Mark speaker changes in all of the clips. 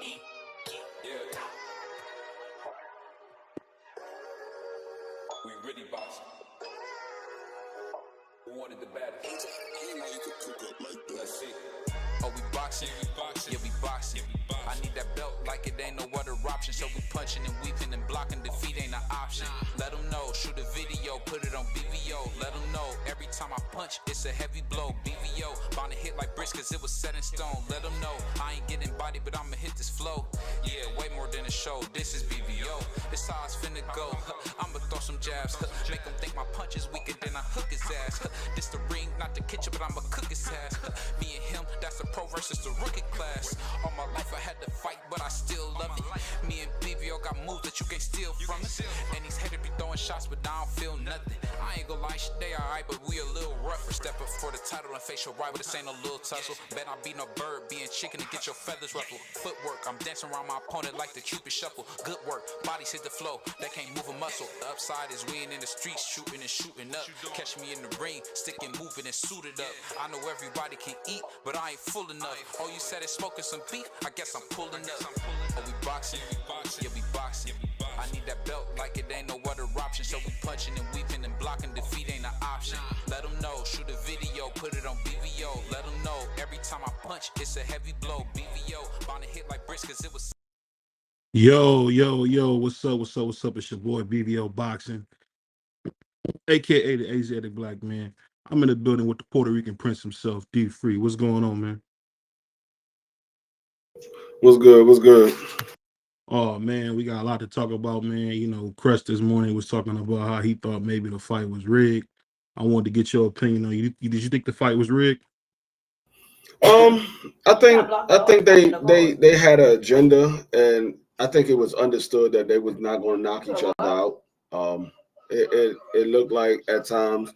Speaker 1: Yeah. We really boxing. Who wanted the baddest? Let's see. Oh, we boxing? Yeah, we boxing. I need that belt like it ain't no other option. So we punching and weaving and blocking. Defeat ain't an option. Let them know. Shoot a video, put it on BVO. Let them know. Every time I punch, it's a heavy blow. BVO, bound to hit like bricks cause it was set in stone. Let them know. I ain't getting body, but I'ma hit this flow. Yeah, way more than a show. This is BVO. This how it's finna go. I'ma throw some jabs. Make them think my punch is weaker than I hook his ass. This the ring, not the kitchen, but I'ma cook his ass. Me and him, that's the pro versus the rookie class. All my life I had to fight, but I still love it. Me and BVO got moves that you can't steal from us. And these haters be throwing shots, but I don't feel nothing. I ain't gonna lie, shit, they alright, but we a little rougher. Step up for the title and face your rival, this ain't no little tussle. Bet I be no bird, being chicken to get your feathers ruffled. Footwork, I'm dancing around my opponent like the Cupid shuffle. Good work, bodies hit the flow, that can't move a muscle. The upside is we ain't in the streets, shooting and shooting up. Catch me in the ring, sticking, moving and suited up. I know everybody can eat, but I ain't full enough. Oh, you said it's smoking some beef? I guess I'm pulling up. Oh, we boxing? Yeah, we boxing. I need that belt like it ain't no other option. So we punching and weaving and blocking. Defeat ain't an option. Let them know. Shoot a video, put it on BVO. Let them know. Every time I punch, it's a heavy blow. BVO, bound to hit like bricks cause it was.
Speaker 2: Yo, what's up? It's your boy BVO Boxing, aka the Asiatic Black Man. I'm in the building with the Puerto Rican Prince himself, D Free. What's going on, man?
Speaker 3: What's good? What's good?
Speaker 2: Oh man, we got a lot to talk about, man. You know, Crest this morning was talking about how he thought maybe the fight was rigged. I wanted to get your opinion on you. Did you think the fight was rigged?
Speaker 3: I think they had an agenda, and I think it was understood that they was not going to knock each other out. It looked like at times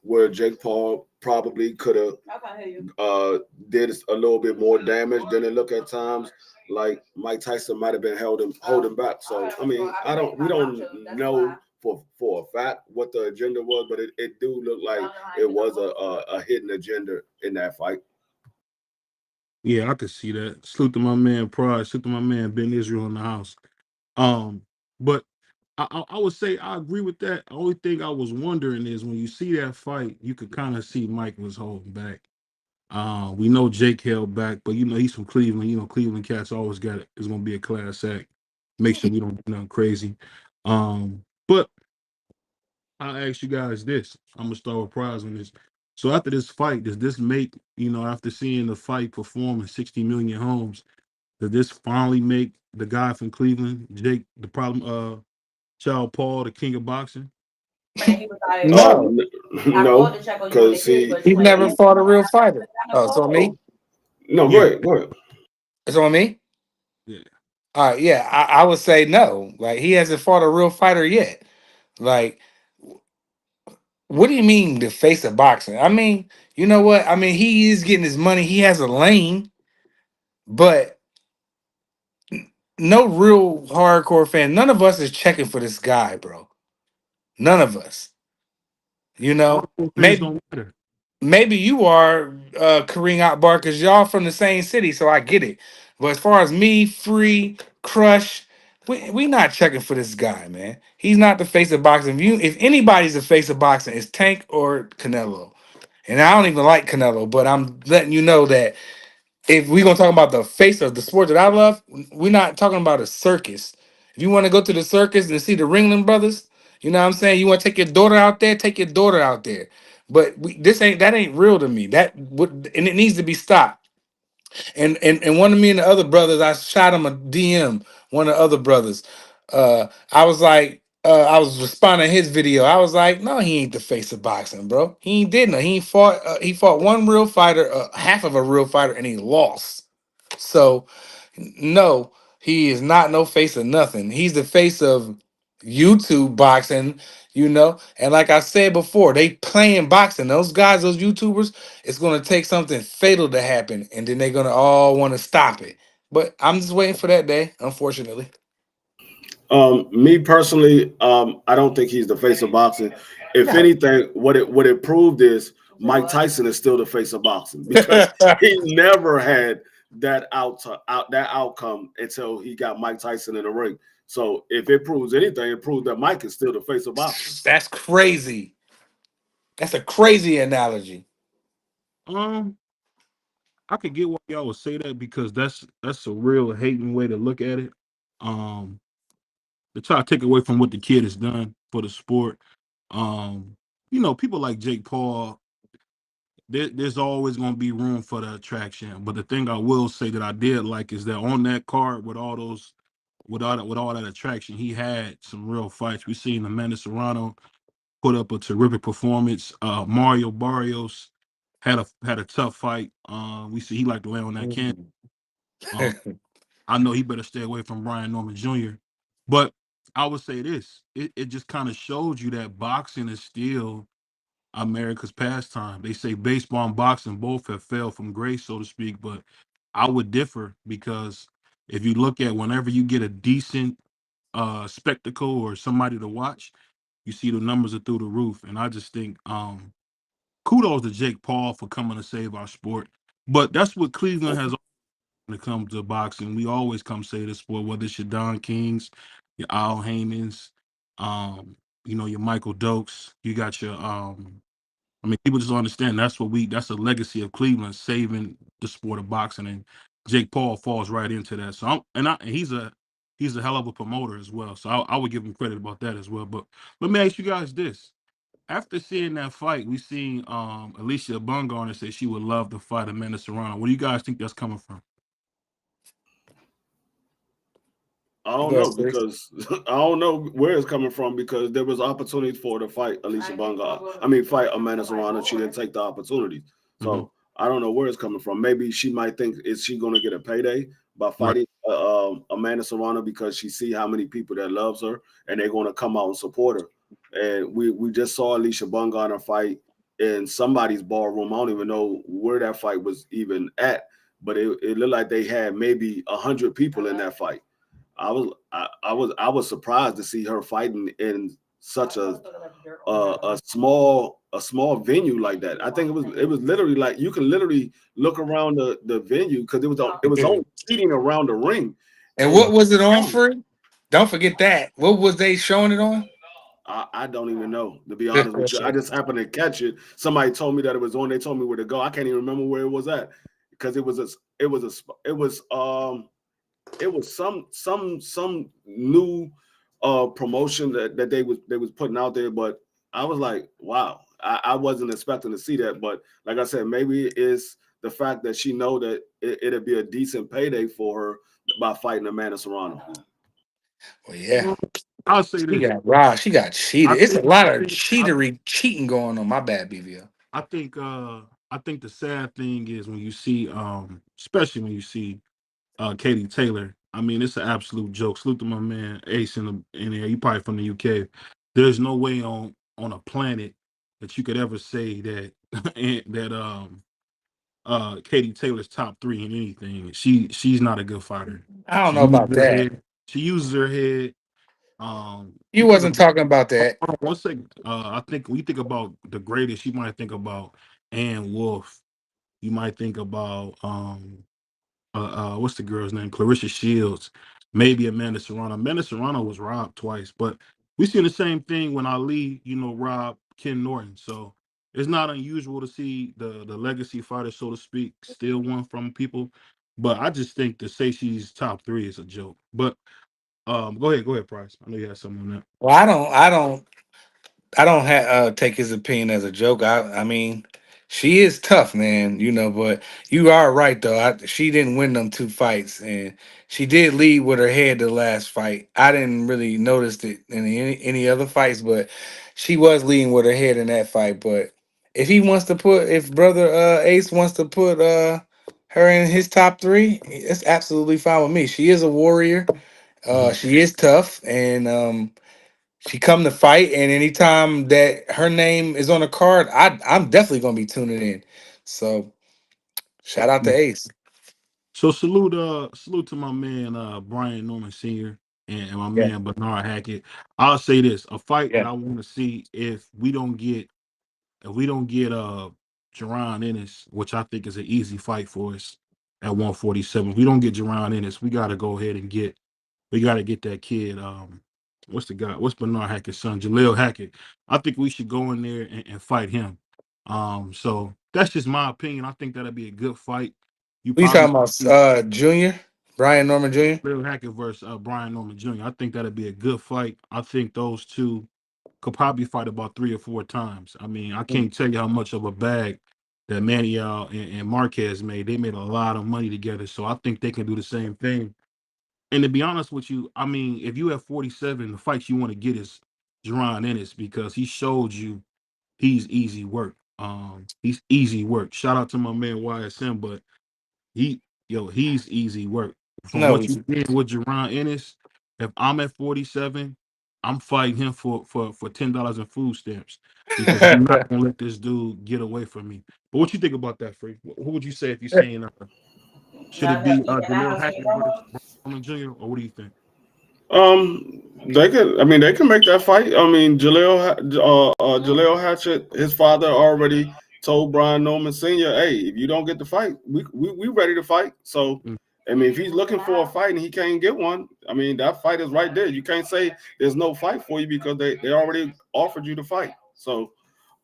Speaker 3: where Jake Paul probably could have did a little bit more damage than it looked at times like Mike Tyson might have been holding back. So I mean, we don't know for a fact what the agenda was, but it do look like it was a hidden agenda in that fight.
Speaker 2: Yeah, I could see that. Salute to my man Pride. Salute to my man Ben Israel in the house. But I would say I agree with that. The only thing I was wondering is when you see that fight, you could kind of see Mike was holding back. We know Jake held back, but you know he's from Cleveland. You know Cleveland cats always got it. It's gonna be a class act. Make sure we don't do nothing crazy. But I'll ask you guys this. I'm gonna start with Prize on this. So after this fight, does this make after seeing the fight perform in 60 million homes, does this finally make the guy from Cleveland, Jake, the problem? Child Paul, the king of boxing?
Speaker 4: No,
Speaker 3: No, because
Speaker 4: he's never fought a real fighter. Oh, it's on me?
Speaker 3: No,
Speaker 2: Yeah.
Speaker 3: go ahead.
Speaker 4: It's on me?
Speaker 2: Yeah.
Speaker 4: All right, yeah, I would say no. Like, he hasn't fought a real fighter yet. Like, what do you mean the face of boxing? I mean, you know what? I mean, he is getting his money. He has a lane, but no real hardcore fan. None of us is checking for this guy, bro. None of us. You know,
Speaker 2: All things
Speaker 4: maybe
Speaker 2: don't matter.
Speaker 4: maybe you are Kareem Akbar because y'all from the same city, so I get it. But as far as me, Free, Crush, we not checking for this guy, man. He's not the face of boxing. If anybody's the face of boxing, it's Tank or Canelo. And I don't even like Canelo, but I'm letting you know that if we're gonna talk about the face of the sport that I love, we're not talking about a circus. If you want to go to the circus and see the Ringling Brothers, you know what I'm saying? You want to take your daughter out there, take your daughter out there. But that ain't real to me. That would, and it needs to be stopped. And one of me and the other brothers, I shot him a DM. One of the other brothers, I was like, I was responding to his video. I was like, no, he ain't the face of boxing, bro. He ain't did no. He ain't fought. He fought one real fighter, half of a real fighter, and he lost. So no, he is not no face of nothing. He's the face of YouTube boxing, you know. And like I said before, they playing boxing. Those guys, those YouTubers, it's gonna take something fatal to happen, and then they're gonna all want to stop it. But I'm just waiting for that day, unfortunately.
Speaker 3: Me personally, I don't think he's the face of boxing. If anything, what it proved is Mike Tyson is still the face of boxing because he never had that outcome until he got Mike Tyson in the ring. So if it proves anything, it proves that Mike is still the face of boxing.
Speaker 4: That's crazy. That's a crazy analogy.
Speaker 2: I could get why y'all would say that because that's a real hating way to look at it. To try to take away from what the kid has done for the sport. Um, people like Jake Paul, there's always going to be room for the attraction. But the thing I will say that I did like is that on that card with all those, with all that attraction, he had some real fights. We seen Amanda Serrano put up a terrific performance. Mario Barrios had a tough fight. We see he liked to lay on that can. I know he better stay away from Brian Norman Jr. But I would say this: it just kind of shows you that boxing is still America's pastime. They say baseball and boxing both have failed from grace, so to speak. But I would differ because if you look at whenever you get a decent spectacle or somebody to watch, you see the numbers are through the roof. And I just think kudos to Jake Paul for coming to save our sport. But that's what Cleveland has when it comes to boxing. We always come save the sport, whether it's your Don Kings, your Al Haymans, your Michael Dokes, you got your people just don't understand that's a legacy of Cleveland saving the sport of boxing, and Jake Paul falls right into that. So and he's a hell of a promoter as well. So I would give him credit about that as well. But let me ask you guys this: after seeing that fight, we seen Alicia Bumgarner say she would love to fight Amanda Serrano. What do you guys think that's coming from?
Speaker 3: I don't know because I don't know where it's coming from because there was opportunities for her to fight Alicia Bumgarner. Fight Amanda Serrano. She didn't take the opportunity. So I don't know where it's coming from. Maybe she might think, is she going to get a payday by fighting Amanda Serrano because she see how many people that loves her and they're going to come out and support her. And we just saw Alicia Bumgarner fight in somebody's ballroom. I don't even know where that fight was even at, but it looked like they had maybe 100 people in that fight. I was surprised to see her fighting in such a small venue like that. I think it was literally like you can literally look around the venue because it was only seating around the ring.
Speaker 4: And what was it on for? Don't forget that. What was they showing it on?
Speaker 3: I don't even know, to be honest with you. I just happened to catch it. Somebody told me that it was on. They told me where to go. I can't even remember where it was at because it was some new promotion that they was putting out there, but I was like, wow, I wasn't expecting to see that. But like I said, maybe it's the fact that she know that it'll be a decent payday for her by fighting Amanda Serrano.
Speaker 4: Well, yeah,
Speaker 2: I'll say
Speaker 4: she
Speaker 2: this:
Speaker 4: got robbed. She got cheated. It's a lot of cheating going on. My bad, BVL.
Speaker 2: I think the sad thing is when you see, especially when you see Katie Taylor. It's an absolute joke. Salute to my man Ace in there. You probably from the UK. There's no way on a planet that you could ever say that Katie Taylor's top 3 in anything. She's not a good fighter.
Speaker 4: I don't know about that.
Speaker 2: She uses her head.
Speaker 4: You wasn't talking about that.
Speaker 2: 1 second. I think when you think about the greatest, you might think about Ann Wolfe. You might think about what's the girl's name? Clarissa Shields, maybe Amanda Serrano. Amanda Serrano was robbed twice, but we seen the same thing when Ali, robbed Ken Norton. So it's not unusual to see the legacy fighter, so to speak, steal one from people. But I just think to say she's top 3 is a joke. But go ahead, Price. I know you had something on that.
Speaker 4: Well, I don't take his opinion as a joke. I mean, she is tough, man. But you are right though. She didn't win them 2 fights, and she did lead with her head the last fight. I didn't really notice it in any other fights, but she was leading with her head in that fight. But if brother Ace wants to put her in his top 3, it's absolutely fine with me. She is a warrior. She is tough, and she come to fight, and anytime that her name is on the card, I'm definitely gonna be tuning in. So shout out to Ace.
Speaker 2: So salute to my man Brian Norman Sr. and my
Speaker 4: Yeah.
Speaker 2: man Bernard Hackett. I'll say this: a fight
Speaker 4: Yeah.
Speaker 2: that I want to see if we don't get Jaron Ennis, which I think is an easy fight for us. at 147. If we don't get Jerron Ennis, we got to go ahead and get that kid. What's the guy? What's Bernard Hackett's son? Jaleel Hackett. I think we should go in there and fight him. So that's just my opinion. I think that'll be a good fight. You
Speaker 4: What you
Speaker 2: probably
Speaker 4: talking about? Junior? Brian Norman Jr.?
Speaker 2: Jaleel Hackett versus Brian Norman Jr. I think that'll be a good fight. I think those two could probably fight about 3 or 4 times. I mean, I can't tell you how much of a bag that Maniel and Marquez made. They made a lot of money together, so I think they can do the same thing. And to be honest with you, I mean, if you have 47, the fights you want to get is Jerron Ennis because he showed you he's easy work. He's easy work. Shout out to my man YSM, but he's easy work. From
Speaker 4: No,
Speaker 2: what you did with Jerron Ennis, if I'm at 47, I'm fighting him for $10 in food stamps because I'm not gonna let this dude get away from me. But what you think about that, Free? Who would you say if you're saying should it be Jaleel Hackett versus Brian Jr. or what do you think?
Speaker 3: They could. I mean, they can make that fight. I mean, Jaleel Hatchett, his father already told Brian Norman Sr., "Hey, if you don't get the fight, we ready to fight." So, I mean, if he's looking for a fight and he can't get one, I mean, that fight is right there. You can't say there's no fight for you because they already offered you the fight. So,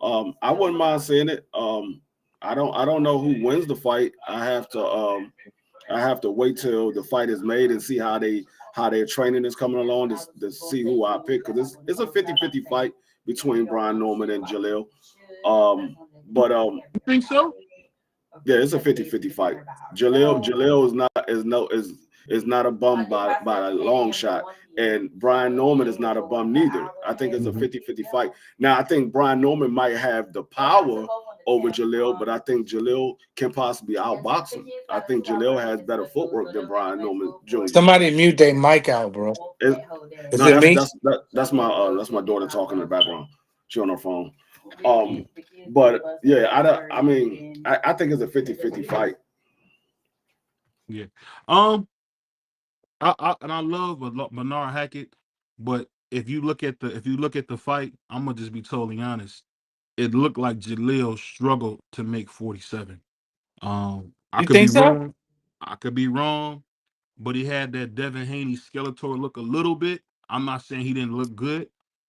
Speaker 3: I wouldn't mind seeing it. I don't know who wins the fight. I have to wait till the fight is made and see how their training is coming along to see who I pick because it's a 50-50 fight between Brian Norman and Jaleel.
Speaker 2: You think so?
Speaker 3: Yeah, it's a 50-50 fight. Jaleel is not a bum by a long shot. And Brian Norman is not a bum neither. I think it's a 50-50 fight. Now, I think Brian Norman might have the power over Jaleel, but I think Jaleel can possibly outbox him. I think Jaleel has better footwork than Brian Norman Jr.
Speaker 4: Somebody mute their mic out, bro. Is it me?
Speaker 3: That's my daughter talking in the background. She on her phone. But yeah, I think it's a 50-50 fight.
Speaker 2: Yeah. I love Bernard Hackett, but if you look at the fight, I'm gonna just be totally honest. It looked like Jaleel struggled to make 47. I
Speaker 4: You
Speaker 2: could be
Speaker 4: think so?
Speaker 2: wrong. I could be wrong, but he had that Devin Haney Skeletor look a little bit. I'm not saying he didn't look good,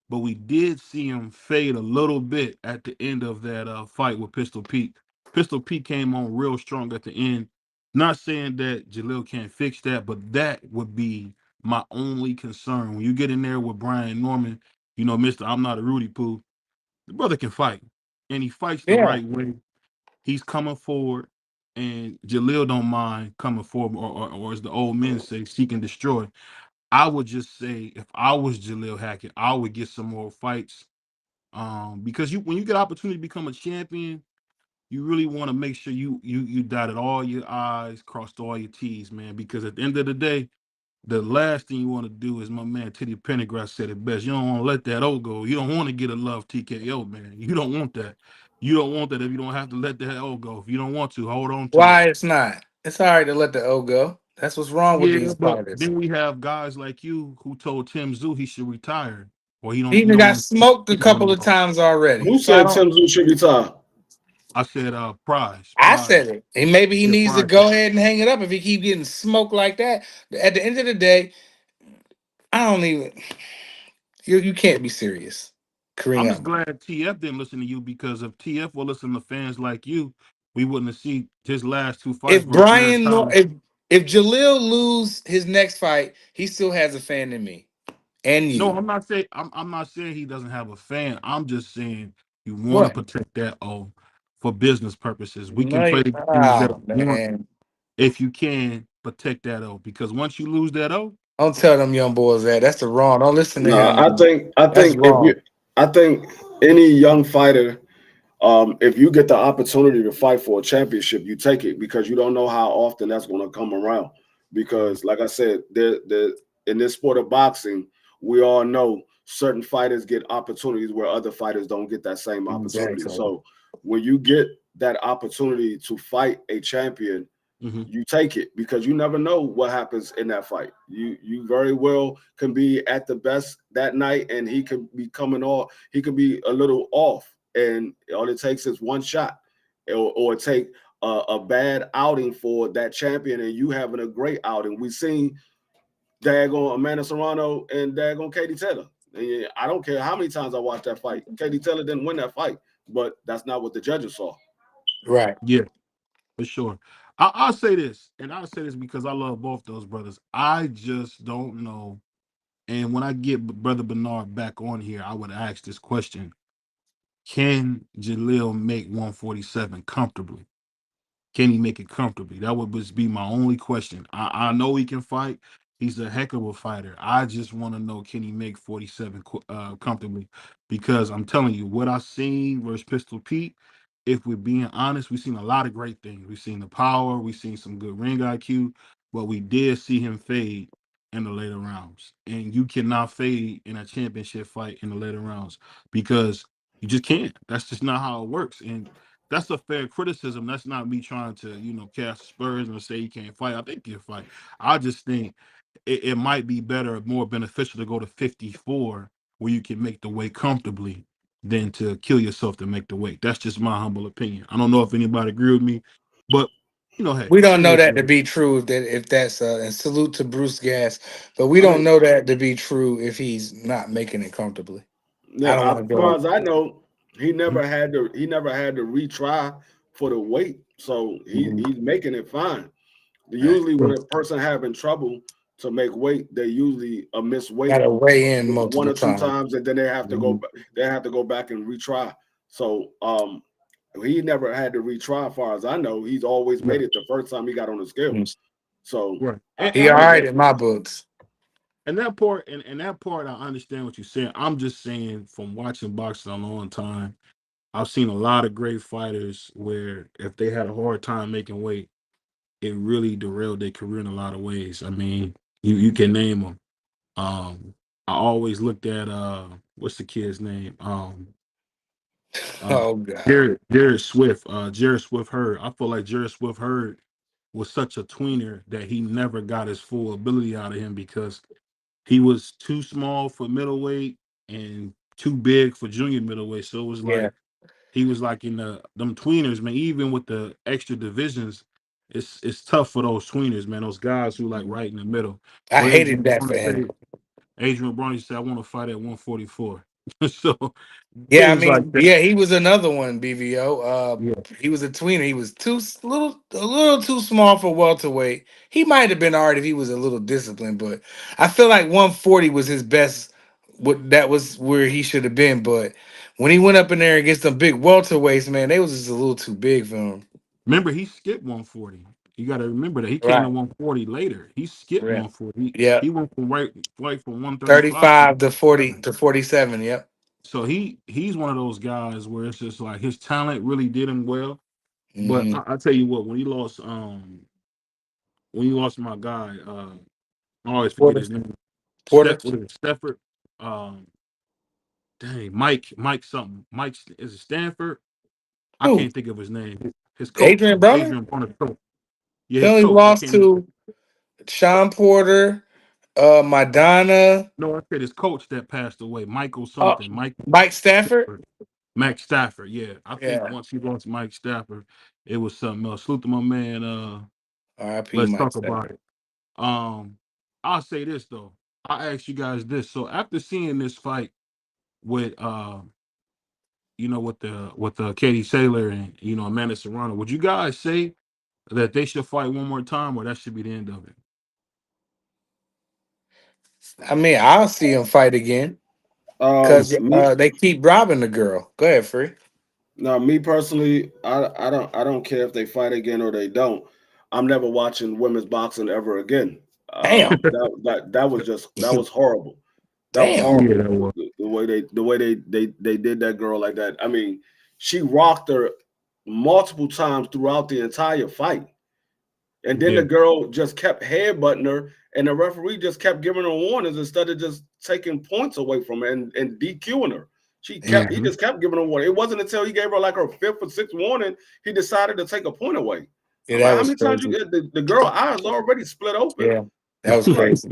Speaker 2: but we did see him fade a little bit at the end of that fight with Pistol Pete. Pistol Pete came on real strong at the end. Not saying that Jaleel can't fix that, but that would be my only concern. When you get in there with Brian Norman, Mr. I'm not a Rudy Poo, the brother can fight. And he fights the
Speaker 4: Yeah.
Speaker 2: right way. He's coming forward, and Jaleel don't mind coming forward, or as the old men say, seek and destroy. I would just say if I was Jaleel Hackett, I would get some more fights. Because when you get opportunity to become a champion, you really want to make sure you dotted all your I's, crossed all your T's, man. Because at the end of the day, the last thing you want to do is my man Teddy Pendergrass said it best. You don't want to let that O go. You don't want to get a love TKO, man. You don't want that. You don't want that if you don't have to let that O go. If you don't want to, hold on to it.
Speaker 4: Why it's not? It's all right to let the O go. That's what's wrong with
Speaker 2: Yeah,
Speaker 4: these
Speaker 2: but
Speaker 4: fighters.
Speaker 2: then we have guys like you who told Tim Tszyu he should retire, or
Speaker 4: He even got smoked a couple of times already.
Speaker 3: Who said Tim Tszyu should retire?
Speaker 2: I said Prize.
Speaker 4: I said it. And maybe he
Speaker 2: Yeah,
Speaker 4: needs to
Speaker 2: Prize.
Speaker 4: go ahead and hang it up if he keep getting smoked like that. At the end of the day, I don't even. You can't be serious.
Speaker 2: I'm just glad TF didn't listen to you because if TF will listen to fans like you, we wouldn't have seen his last 2 fights.
Speaker 4: If if Jaleel lose his next fight, he still has a fan in me and you.
Speaker 2: No, I'm not saying he doesn't have a fan. I'm just saying you want to protect that O for business purposes. We can play the games that we want if you can protect that O because once you lose that O,
Speaker 4: don't tell them young boys that. That's the wrong. Don't listen to him.
Speaker 3: I think any young fighter, if you get the opportunity to fight for a championship, you take it because you don't know how often that's going to come around. Because, like I said, in this sport of boxing, we all know certain fighters get opportunities where other fighters don't get that same opportunity.
Speaker 4: Exactly.
Speaker 3: So when you get that opportunity to fight a champion, you take it because you never know what happens in that fight. You very well can be at the best that night, and he could be coming off. He could be a little off, and all it takes is one shot, or take a bad outing for that champion and you having a great outing. We seen daggone Amanda Serrano and daggone Katie Taylor. And I don't care how many times I watched that fight. Katie Taylor didn't win that fight, but that's not what the judges saw.
Speaker 4: Right.
Speaker 2: Yeah, for sure. I'll say this, and I'll say this because I love both those brothers. I just don't know. And when I get Brother Bernard back on here, I would ask this question. Can Jaleel make 147 comfortably? Can he make it comfortably? That would just be my only question. I know he can fight. He's a heck of a fighter. I just want to know, can he make 47 comfortably? Because I'm telling you, what I've seen versus Pistol Pete, if we're being honest, we've seen a lot of great things. We've seen the power. We've seen some good ring IQ. But we did see him fade in the later rounds. And you cannot fade in a championship fight in the later rounds because you just can't. That's just not how it works. And that's a fair criticism. That's not me trying to, cast spurs and say he can't fight. I think he can fight. I just think it might be better, more beneficial to go to 54 where you can make the weight comfortably than to kill yourself to make the weight. That's just my humble opinion. I don't know if anybody agree with me, but hey,
Speaker 4: We don't
Speaker 2: it
Speaker 4: know
Speaker 2: is
Speaker 4: that
Speaker 2: what
Speaker 4: to
Speaker 2: it is.
Speaker 4: be true. If that's and salute to Bruce Gas, but we
Speaker 3: I
Speaker 4: don't
Speaker 3: mean,
Speaker 4: know that to be true if he's not making it comfortably. I don't want to
Speaker 3: as far
Speaker 4: go.
Speaker 3: as I know, he
Speaker 2: Mhm.
Speaker 3: never had to retry for the weight. So he's making it fine. Usually when
Speaker 2: Right.
Speaker 3: a person having trouble to make weight, they usually miss
Speaker 4: Got
Speaker 3: weight
Speaker 4: to weigh in
Speaker 3: one
Speaker 4: multiple
Speaker 3: or two
Speaker 4: times.
Speaker 3: times and then they have to
Speaker 2: Mhm.
Speaker 3: go back and retry. So he never had to retry as far as I know. He's always
Speaker 2: Right.
Speaker 3: made it the first time he got on the scale. So
Speaker 2: Right.
Speaker 4: He
Speaker 3: I
Speaker 4: all
Speaker 3: don't
Speaker 4: right
Speaker 3: know.
Speaker 4: in my books.
Speaker 2: And that part, and that part, I understand what you're saying. I'm just saying, from watching boxing a long time, I've seen a lot of great fighters where if they had a hard time making weight, it really derailed their career in a lot of ways. I mean, you can name them. I always looked at what's the kid's name? Uh,
Speaker 4: Oh God.
Speaker 2: Jared Swift. Jared Swift Hurd. I feel like Jared Swift Hurd was such a tweener that he never got his full ability out of him because he was too small for middleweight and too big for junior middleweight. So it was
Speaker 4: Yeah,
Speaker 2: like he was like in them tweeners, man. Even with the extra divisions, it's tough for those tweeners, man. Those guys who like right in the middle.
Speaker 4: I
Speaker 2: What
Speaker 4: hated that for him.
Speaker 2: Adrian Broner said, I want to fight at 144. So
Speaker 4: Yeah, I
Speaker 2: things like
Speaker 4: mean,
Speaker 2: that.
Speaker 4: yeah, he was another one. BVO.
Speaker 2: Yeah.
Speaker 4: He was a tweener. He was a little too small for welterweight. He might have been alright if he was a little disciplined, but I feel like 140 was his best. What that was where he should have been, but when he went up in there against them big welterweights, man, they was just a little too big for him.
Speaker 2: Remember, he skipped 140. You got to remember that he came to
Speaker 4: Right.
Speaker 2: 140 later. He skipped
Speaker 4: Yeah.
Speaker 2: 140. He,
Speaker 4: Yeah.
Speaker 2: he went from right from 135 to
Speaker 4: 35 to 40
Speaker 2: 147.
Speaker 4: to 47. Yep.
Speaker 2: So he's one of those guys where it's just like his talent really did him well. But
Speaker 4: Hmm.
Speaker 2: I tell you what, when he lost my guy, I always forget
Speaker 4: Porter.
Speaker 2: his name.
Speaker 4: Porter.
Speaker 2: What is it? Stafford. Um, Mike something. Mike is it Stanford? I
Speaker 4: Who?
Speaker 2: can't think of his name. His coach,
Speaker 4: Adrian Broner?
Speaker 2: Adrian Bonner's coach. Yeah,
Speaker 4: He
Speaker 2: his
Speaker 4: only
Speaker 2: coach. I
Speaker 4: lost
Speaker 2: can't.
Speaker 4: to Sean Porter, Madonna,
Speaker 2: No, I said his coach that passed away, Michael
Speaker 4: uh,
Speaker 2: something, Michael
Speaker 4: Mike Stafford.
Speaker 2: Max Stafford. Yeah, I think
Speaker 4: Yeah.
Speaker 2: once he lost Mike Stafford, it was something else. Salute to my man.
Speaker 4: R.I.P.
Speaker 2: Let's
Speaker 4: Mike
Speaker 2: talk about
Speaker 4: Stafford.
Speaker 2: it. I'll say this though. I ask you guys this. So after seeing this fight with with Katie Taylor and Amanda Serrano, would you guys say that they should fight one more time, or that should be the end of it?
Speaker 4: I mean, I'll see him fight again because
Speaker 3: Me
Speaker 4: they keep robbing the girl. Go ahead, Free.
Speaker 3: Now, me personally, I don't care if they fight again or they don't. I'm never watching women's boxing ever again.
Speaker 4: Damn.
Speaker 3: That was horrible. That was
Speaker 4: Damn.
Speaker 2: Yeah,
Speaker 3: horrible.
Speaker 2: that was.
Speaker 3: The way they did that girl like that. I mean, she rocked her multiple times throughout the entire fight, and then
Speaker 2: Yeah.
Speaker 3: the girl just kept headbutting her, and the referee just kept giving her warnings instead of just taking points away from her and DQing her.
Speaker 4: Yeah.
Speaker 3: He just kept giving her warning. It wasn't until he gave her like her fifth or sixth warning he decided to take a point away.
Speaker 4: Yeah,
Speaker 3: I'm
Speaker 4: that
Speaker 3: like, how
Speaker 4: was
Speaker 3: many times
Speaker 4: crazy.
Speaker 3: the girl eyes already split open?
Speaker 4: Yeah, that was
Speaker 3: I'm like,
Speaker 4: crazy.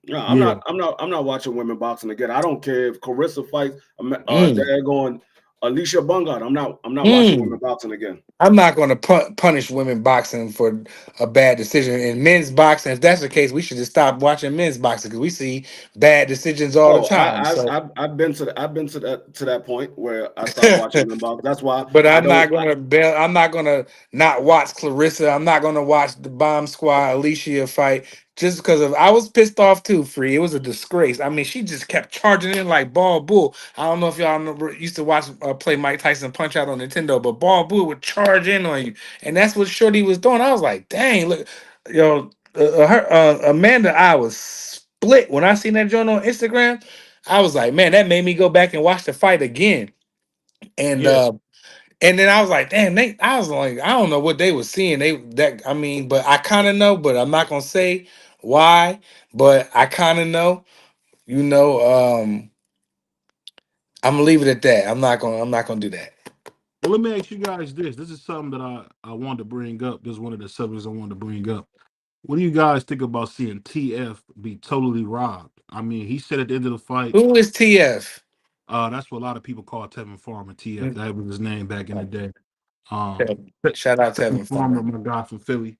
Speaker 3: no,
Speaker 2: Yeah.
Speaker 3: I'm not watching women boxing again. I don't care if Carissa fights
Speaker 4: Mm.
Speaker 3: daggone Alicia Bungard. I'm not watching women boxing again.
Speaker 4: I'm not going to punish women boxing for a bad decision. In men's boxing, if that's the case, we should just stop watching men's boxing because we see bad decisions all the
Speaker 3: Oh,
Speaker 4: time. So,
Speaker 3: I've been to that point where I stopped watching them box. That's why
Speaker 4: but
Speaker 3: I
Speaker 4: I'm
Speaker 3: don't.
Speaker 4: not gonna I'm not gonna not watch Clarissa. I'm not gonna watch the Bomb Squad Alicia fight just because of I was pissed off too. Free, it was a disgrace. I mean, she just kept charging in like Ball Bull. I don't know if y'all remember, used to watch play Mike Tyson Punch Out on Nintendo, but Ball Bull would charge in on you, and that's what Shorty was doing. I was like, dang, look, yo, Amanda, I was split when I seen that joint on Instagram. I was like, man, that made me go back and watch the fight again. And
Speaker 2: Yeah.
Speaker 4: and then I was like, damn, I was like, I don't know what they were seeing. I mean, but I kind of know, but I'm not gonna say why, but I kind of know, you know, I'm gonna leave it at that. I'm not gonna do that.
Speaker 2: Well, let me ask you guys this. This is something that I wanted to bring up. This is one of the subjects I wanted to bring up. What do you guys think about seeing TF be totally robbed? I mean, he said at the end of the fight,
Speaker 4: Who is TF?
Speaker 2: that's what a lot of people call Tevin Farmer, TF.
Speaker 4: Mm,
Speaker 2: That was his name back in the day.
Speaker 4: okay.
Speaker 2: Te-
Speaker 4: Shout out to
Speaker 2: Tevin
Speaker 4: Evan
Speaker 2: Farmer,
Speaker 4: Farmer.
Speaker 2: my guy from Philly.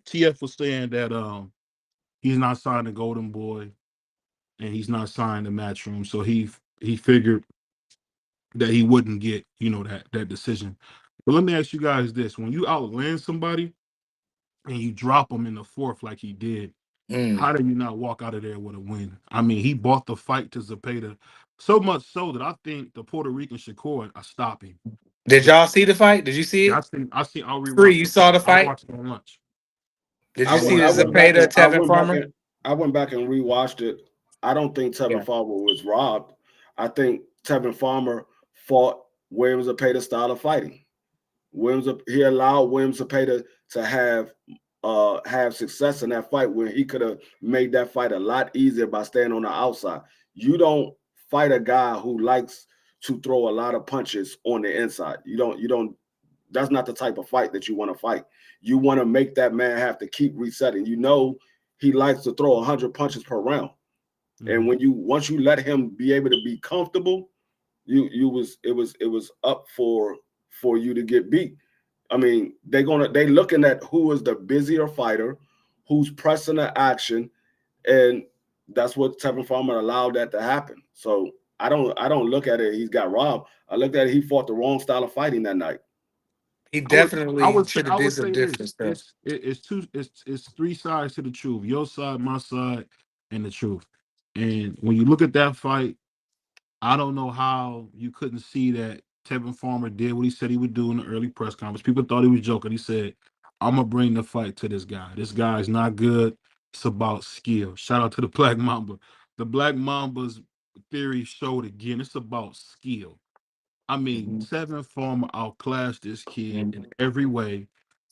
Speaker 2: TF was saying that he's not signed to Golden Boy and he's not signed to Matchroom. So he figured that he wouldn't get, that decision. But let me ask you guys this. When you outland somebody and you drop them in the fourth like he did,
Speaker 4: Mm.
Speaker 2: how do you not walk out of there with a win? I mean, he bought the fight to Zepeda so much so that I think the Puerto Rican Shakur stop him.
Speaker 4: Did y'all see the fight? Did you see
Speaker 2: Yeah,
Speaker 4: it?
Speaker 2: I'll
Speaker 4: Free,
Speaker 2: rewatch
Speaker 4: you
Speaker 2: the
Speaker 4: saw
Speaker 2: fight.
Speaker 4: the
Speaker 2: I'll
Speaker 4: fight?
Speaker 2: watch it on lunch.
Speaker 4: Did
Speaker 3: I
Speaker 4: you see
Speaker 3: went
Speaker 4: the
Speaker 3: I went back
Speaker 4: Zepeda
Speaker 3: and I
Speaker 4: Tevin
Speaker 3: went back
Speaker 4: Farmer?
Speaker 3: and I went back and rewatched it. I don't think
Speaker 4: Yeah.
Speaker 3: Tevin Farmer was robbed. I think Tevin Farmer fought Williams Zepeda style of fighting. He allowed Williams Zepeda to have success in that fight when he could have made that fight a lot easier by staying on the outside. You don't fight a guy who likes to throw a lot of punches on the inside. You don't that's not the type of fight that you want to fight. You want to make that man have to keep resetting. He likes to throw 100 punches per round. And once you let him be able to be comfortable, it was up for you to get beat. I mean, they looking at who is the busier fighter, who's pressing the action, and that's what Tevin Farmer allowed that to happen. So I don't look at it. He's got robbed. I looked at it. He fought the wrong style of fighting that night.
Speaker 4: He
Speaker 2: I
Speaker 4: definitely
Speaker 2: would say
Speaker 4: should
Speaker 2: I
Speaker 4: have did
Speaker 2: would
Speaker 4: some
Speaker 2: say
Speaker 4: different
Speaker 2: this.
Speaker 4: stuff.
Speaker 2: It's three sides to the truth. Your side, my side, and the truth. And when you look at that fight, I don't know how you couldn't see that Tevin Farmer did what he said he would do in the early press conference. People thought he was joking. He said, I'm gonna bring the fight to this guy. This guy is not good. It's about skill. Shout out to the Black Mamba. The Black Mamba's theory showed again. It's about skill. I mean,
Speaker 4: Mhm.
Speaker 2: Tevin Farmer outclassed this kid in
Speaker 4: Mhm.
Speaker 2: every way,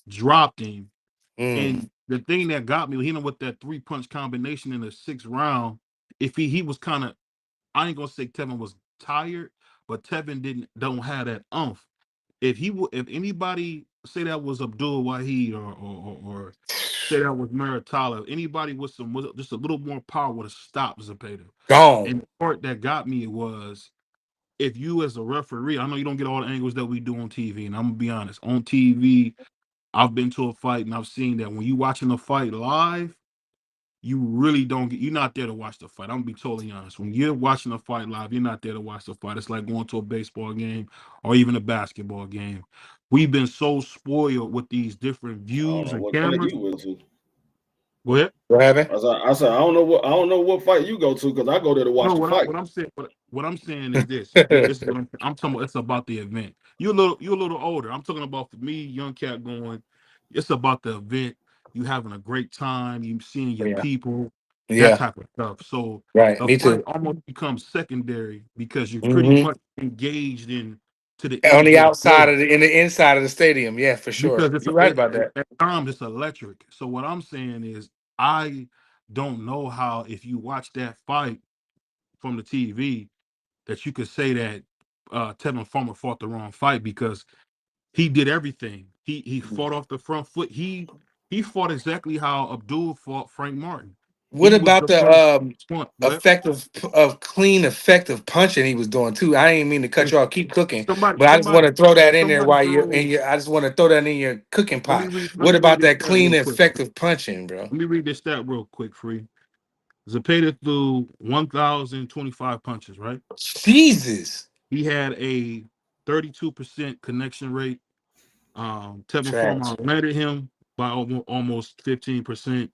Speaker 2: dropped him.
Speaker 4: Mm.
Speaker 2: And the thing that got me, hitting him with that 3-punch combination in the 6th round, if he was kind of, I ain't gonna say Tevin was tired, but Tevin don't have that umph. If anybody say that was Abdul Wahid or say that was Maritala, anybody with just a little more power would have stopped Zepeda.
Speaker 4: Gone.
Speaker 2: And the part that got me was if you as a referee, I know you don't get all the angles that we do on TV, and I'm gonna be honest, on TV, I've been to a fight and I've seen that when you watching a fight live, you really don't you're not there to watch the fight. I'm gonna be totally honest. When you're watching a fight live, you're not there to watch the fight. It's like going to a baseball game or even a basketball game. We've been so spoiled with these different
Speaker 3: I don't
Speaker 2: views
Speaker 3: know
Speaker 2: and
Speaker 3: what fight
Speaker 2: cameras.
Speaker 3: you went to.
Speaker 2: Go ahead.
Speaker 4: What happened?
Speaker 3: I said I don't know what fight you go to because I go there to watch
Speaker 2: No,
Speaker 3: the fight.
Speaker 2: what I'm saying is this. This is what I'm talking about. It's about the event. You're a little older. I'm talking about for me, young cat going. It's about the event. You having a great time. You seeing your
Speaker 4: Yeah.
Speaker 2: people, that
Speaker 4: Yeah.
Speaker 2: type of stuff. So
Speaker 4: Right.
Speaker 2: the
Speaker 4: Me
Speaker 2: fight
Speaker 4: too.
Speaker 2: almost becomes secondary because you're pretty
Speaker 4: Hmm.
Speaker 2: much engaged in to the
Speaker 4: On
Speaker 2: end
Speaker 4: the
Speaker 2: of the
Speaker 4: outside
Speaker 2: day
Speaker 4: of in the inside of the stadium. Yeah, for sure.
Speaker 2: because
Speaker 4: You're right about that.
Speaker 2: at times it's electric. So what I'm saying is I don't know how if you watch that fight from the TV that you could say that Tevin Farmer fought the wrong fight because he did everything. He fought off the front foot. He fought exactly how Abdul fought Frank Martin.
Speaker 4: What
Speaker 2: He was
Speaker 4: about
Speaker 2: the
Speaker 4: the
Speaker 2: first one. What?
Speaker 4: effective punching he was doing too? I didn't mean to cut you off. Keep cooking, but I just want
Speaker 2: Somebody,
Speaker 4: to throw that in there
Speaker 2: somebody
Speaker 4: while you're in
Speaker 2: drove.
Speaker 4: your. I just want to throw that in your cooking pot.
Speaker 2: Let
Speaker 4: What
Speaker 2: me read
Speaker 4: about
Speaker 2: this
Speaker 4: that
Speaker 2: stat
Speaker 4: clean,
Speaker 2: real quick.
Speaker 4: effective punching, bro?
Speaker 2: Let me read this stat real quick, Free. Zapata threw 1,025 punches, right?
Speaker 4: Jesus,
Speaker 2: He had a 32% connection rate. Tevin
Speaker 4: trash.
Speaker 2: Farmer landed him by almost 15%.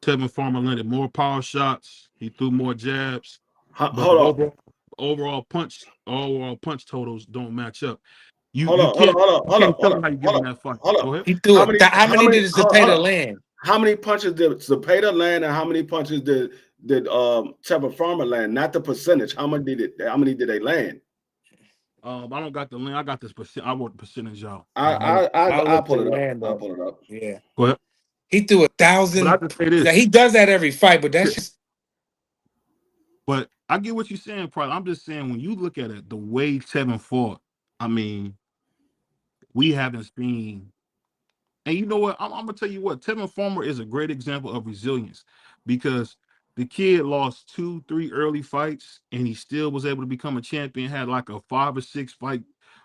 Speaker 2: Tevin Farmer landed more power shots. He threw more jabs, but the
Speaker 3: Hold on.
Speaker 2: overall punch totals don't match up. You
Speaker 3: Hold
Speaker 2: you
Speaker 3: on. Hold on.
Speaker 2: can't
Speaker 3: Hold on.
Speaker 2: you
Speaker 3: Hold on.
Speaker 2: can't
Speaker 3: Hold
Speaker 2: tell me
Speaker 3: on.
Speaker 2: how you
Speaker 3: Hold
Speaker 2: giving
Speaker 3: on.
Speaker 2: that fight.
Speaker 3: Hold on.
Speaker 2: Go ahead.
Speaker 4: He threw
Speaker 3: How
Speaker 4: it.
Speaker 3: many?
Speaker 4: How
Speaker 3: How
Speaker 4: many
Speaker 3: many?
Speaker 4: did
Speaker 3: Hold
Speaker 4: Zepeda
Speaker 3: on.
Speaker 4: land?
Speaker 3: How many punches did Zapata land, and how many punches did Tevin Farmer land? Not the percentage. How many did it? How many did they land?
Speaker 2: I don't got the link. I got this percent. I wrote the percentage out.
Speaker 4: I'll
Speaker 3: I'll
Speaker 4: look
Speaker 3: pull
Speaker 4: the
Speaker 3: it up.
Speaker 4: land
Speaker 3: I'll
Speaker 4: up.
Speaker 3: pull it up.
Speaker 4: Yeah,
Speaker 2: Go ahead.
Speaker 4: he threw
Speaker 2: But I
Speaker 4: 1,000.
Speaker 2: just say
Speaker 4: Now,
Speaker 2: this.
Speaker 4: he does that every fight, but that's just
Speaker 2: But I get what you're saying, probably. I'm just saying when you look at it, the way Tevin fought, I mean, we haven't seen. And you know what? I'm gonna tell you what. Tevin Farmer is a great example of resilience because the kid lost 2, 3 early fights, and he still was able to become a champion. Had like a 5 or 6 fight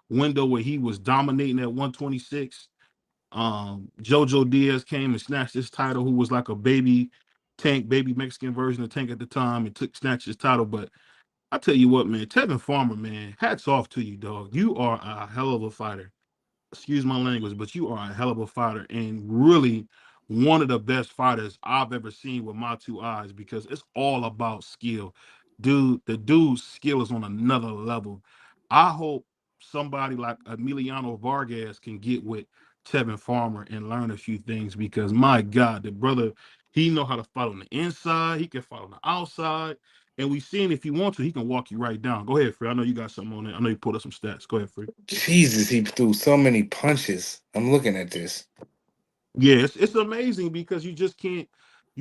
Speaker 2: window where he was dominating at 126. Jojo Diaz came and snatched his title, who was like a baby Mexican version of Tank at the time, and snatched his title. But I tell you what, man, Tevin Farmer, man, hats off to you, dog. You are a hell of a fighter. Excuse my language, but you are a hell of a fighter and really one of the best fighters I've ever seen with my 2 eyes because it's all about skill. The dude's skill is on another level. I hope somebody like Emiliano Vargas can get with Tevin Farmer and learn a few things because my God, the brother, he know how to fight on the inside. He can fight on the outside. And we've seen if he wants to, he can walk you right down. Go ahead, Fred. I know you got something on it. I know you pulled up some stats. Go ahead, Fred.
Speaker 4: Jesus. He threw so many punches. I'm looking at this.
Speaker 2: Yeah, it's amazing because you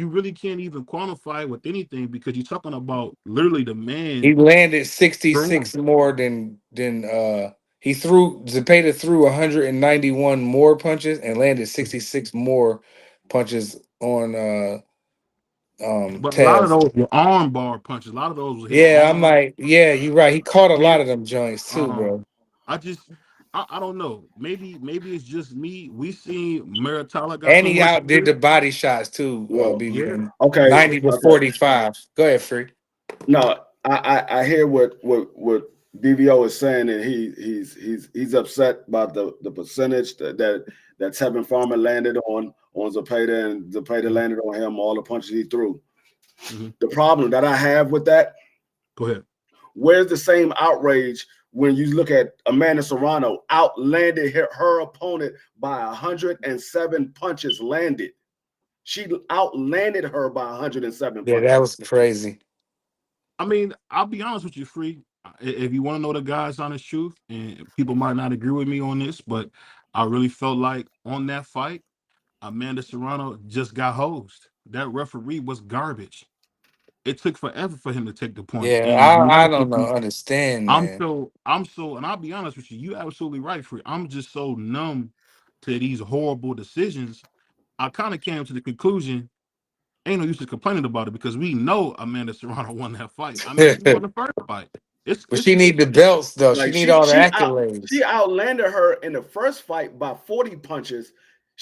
Speaker 2: really can't even quantify it with anything because you're talking about literally the
Speaker 4: He
Speaker 2: man
Speaker 4: landed
Speaker 2: throwing.
Speaker 4: 66 more than he threw. Zepeda threw 191 more punches and landed 66 more punches on
Speaker 2: But a lot of
Speaker 4: Taz.
Speaker 2: those were arm bar punches. A lot of those were his
Speaker 4: Yeah, I'm
Speaker 2: arm.
Speaker 4: like, yeah, you're right. He caught a lot
Speaker 2: Here,
Speaker 4: of them joints too, bro.
Speaker 2: I just I don't know. Maybe it's just me. We seen Maritala got
Speaker 4: And
Speaker 2: some
Speaker 4: he
Speaker 2: work to
Speaker 4: outdid
Speaker 2: do.
Speaker 4: the body shots too,
Speaker 3: Well,
Speaker 2: Yeah,
Speaker 4: BBN.
Speaker 3: okay.
Speaker 4: 90 to
Speaker 3: Okay.
Speaker 4: 45. Go ahead, Free.
Speaker 3: No, I hear what BVO is saying, and he's upset about the percentage that Tevin Farmer landed on Zapata, and Zapata
Speaker 2: Mhm,
Speaker 3: landed on him all the punches he threw.
Speaker 2: mhm.
Speaker 3: The problem that I have with that,
Speaker 2: Go ahead.
Speaker 3: where's the same outrage when you look at Amanda Serrano outlanded her opponent by 107 punches landed? She outlanded her by 107
Speaker 4: Yeah, that
Speaker 3: punches.
Speaker 4: was crazy.
Speaker 2: I mean, I'll be honest with you, Free. If you want to know the guy's honest truth, and people might not agree with me on this, but I really felt like on that fight, Amanda Serrano just got hosed. That referee was garbage. It took forever for him to take the points.
Speaker 4: Yeah,
Speaker 2: And to be
Speaker 4: I
Speaker 2: honest
Speaker 4: don't
Speaker 2: with
Speaker 4: know,
Speaker 2: you,
Speaker 4: understand, man.
Speaker 2: and I'll be honest with you, you absolutely right, Free. I'm just so numb to these horrible decisions. I kind of came to the conclusion ain't no use in complaining about it because we know Amanda Serrano won that fight. I mean, she won
Speaker 4: But
Speaker 2: the first fight. It's
Speaker 4: she need the belts though. She
Speaker 3: Like
Speaker 4: need all the
Speaker 3: she
Speaker 4: accolades.
Speaker 3: outlanded her in the first fight by 40 punches.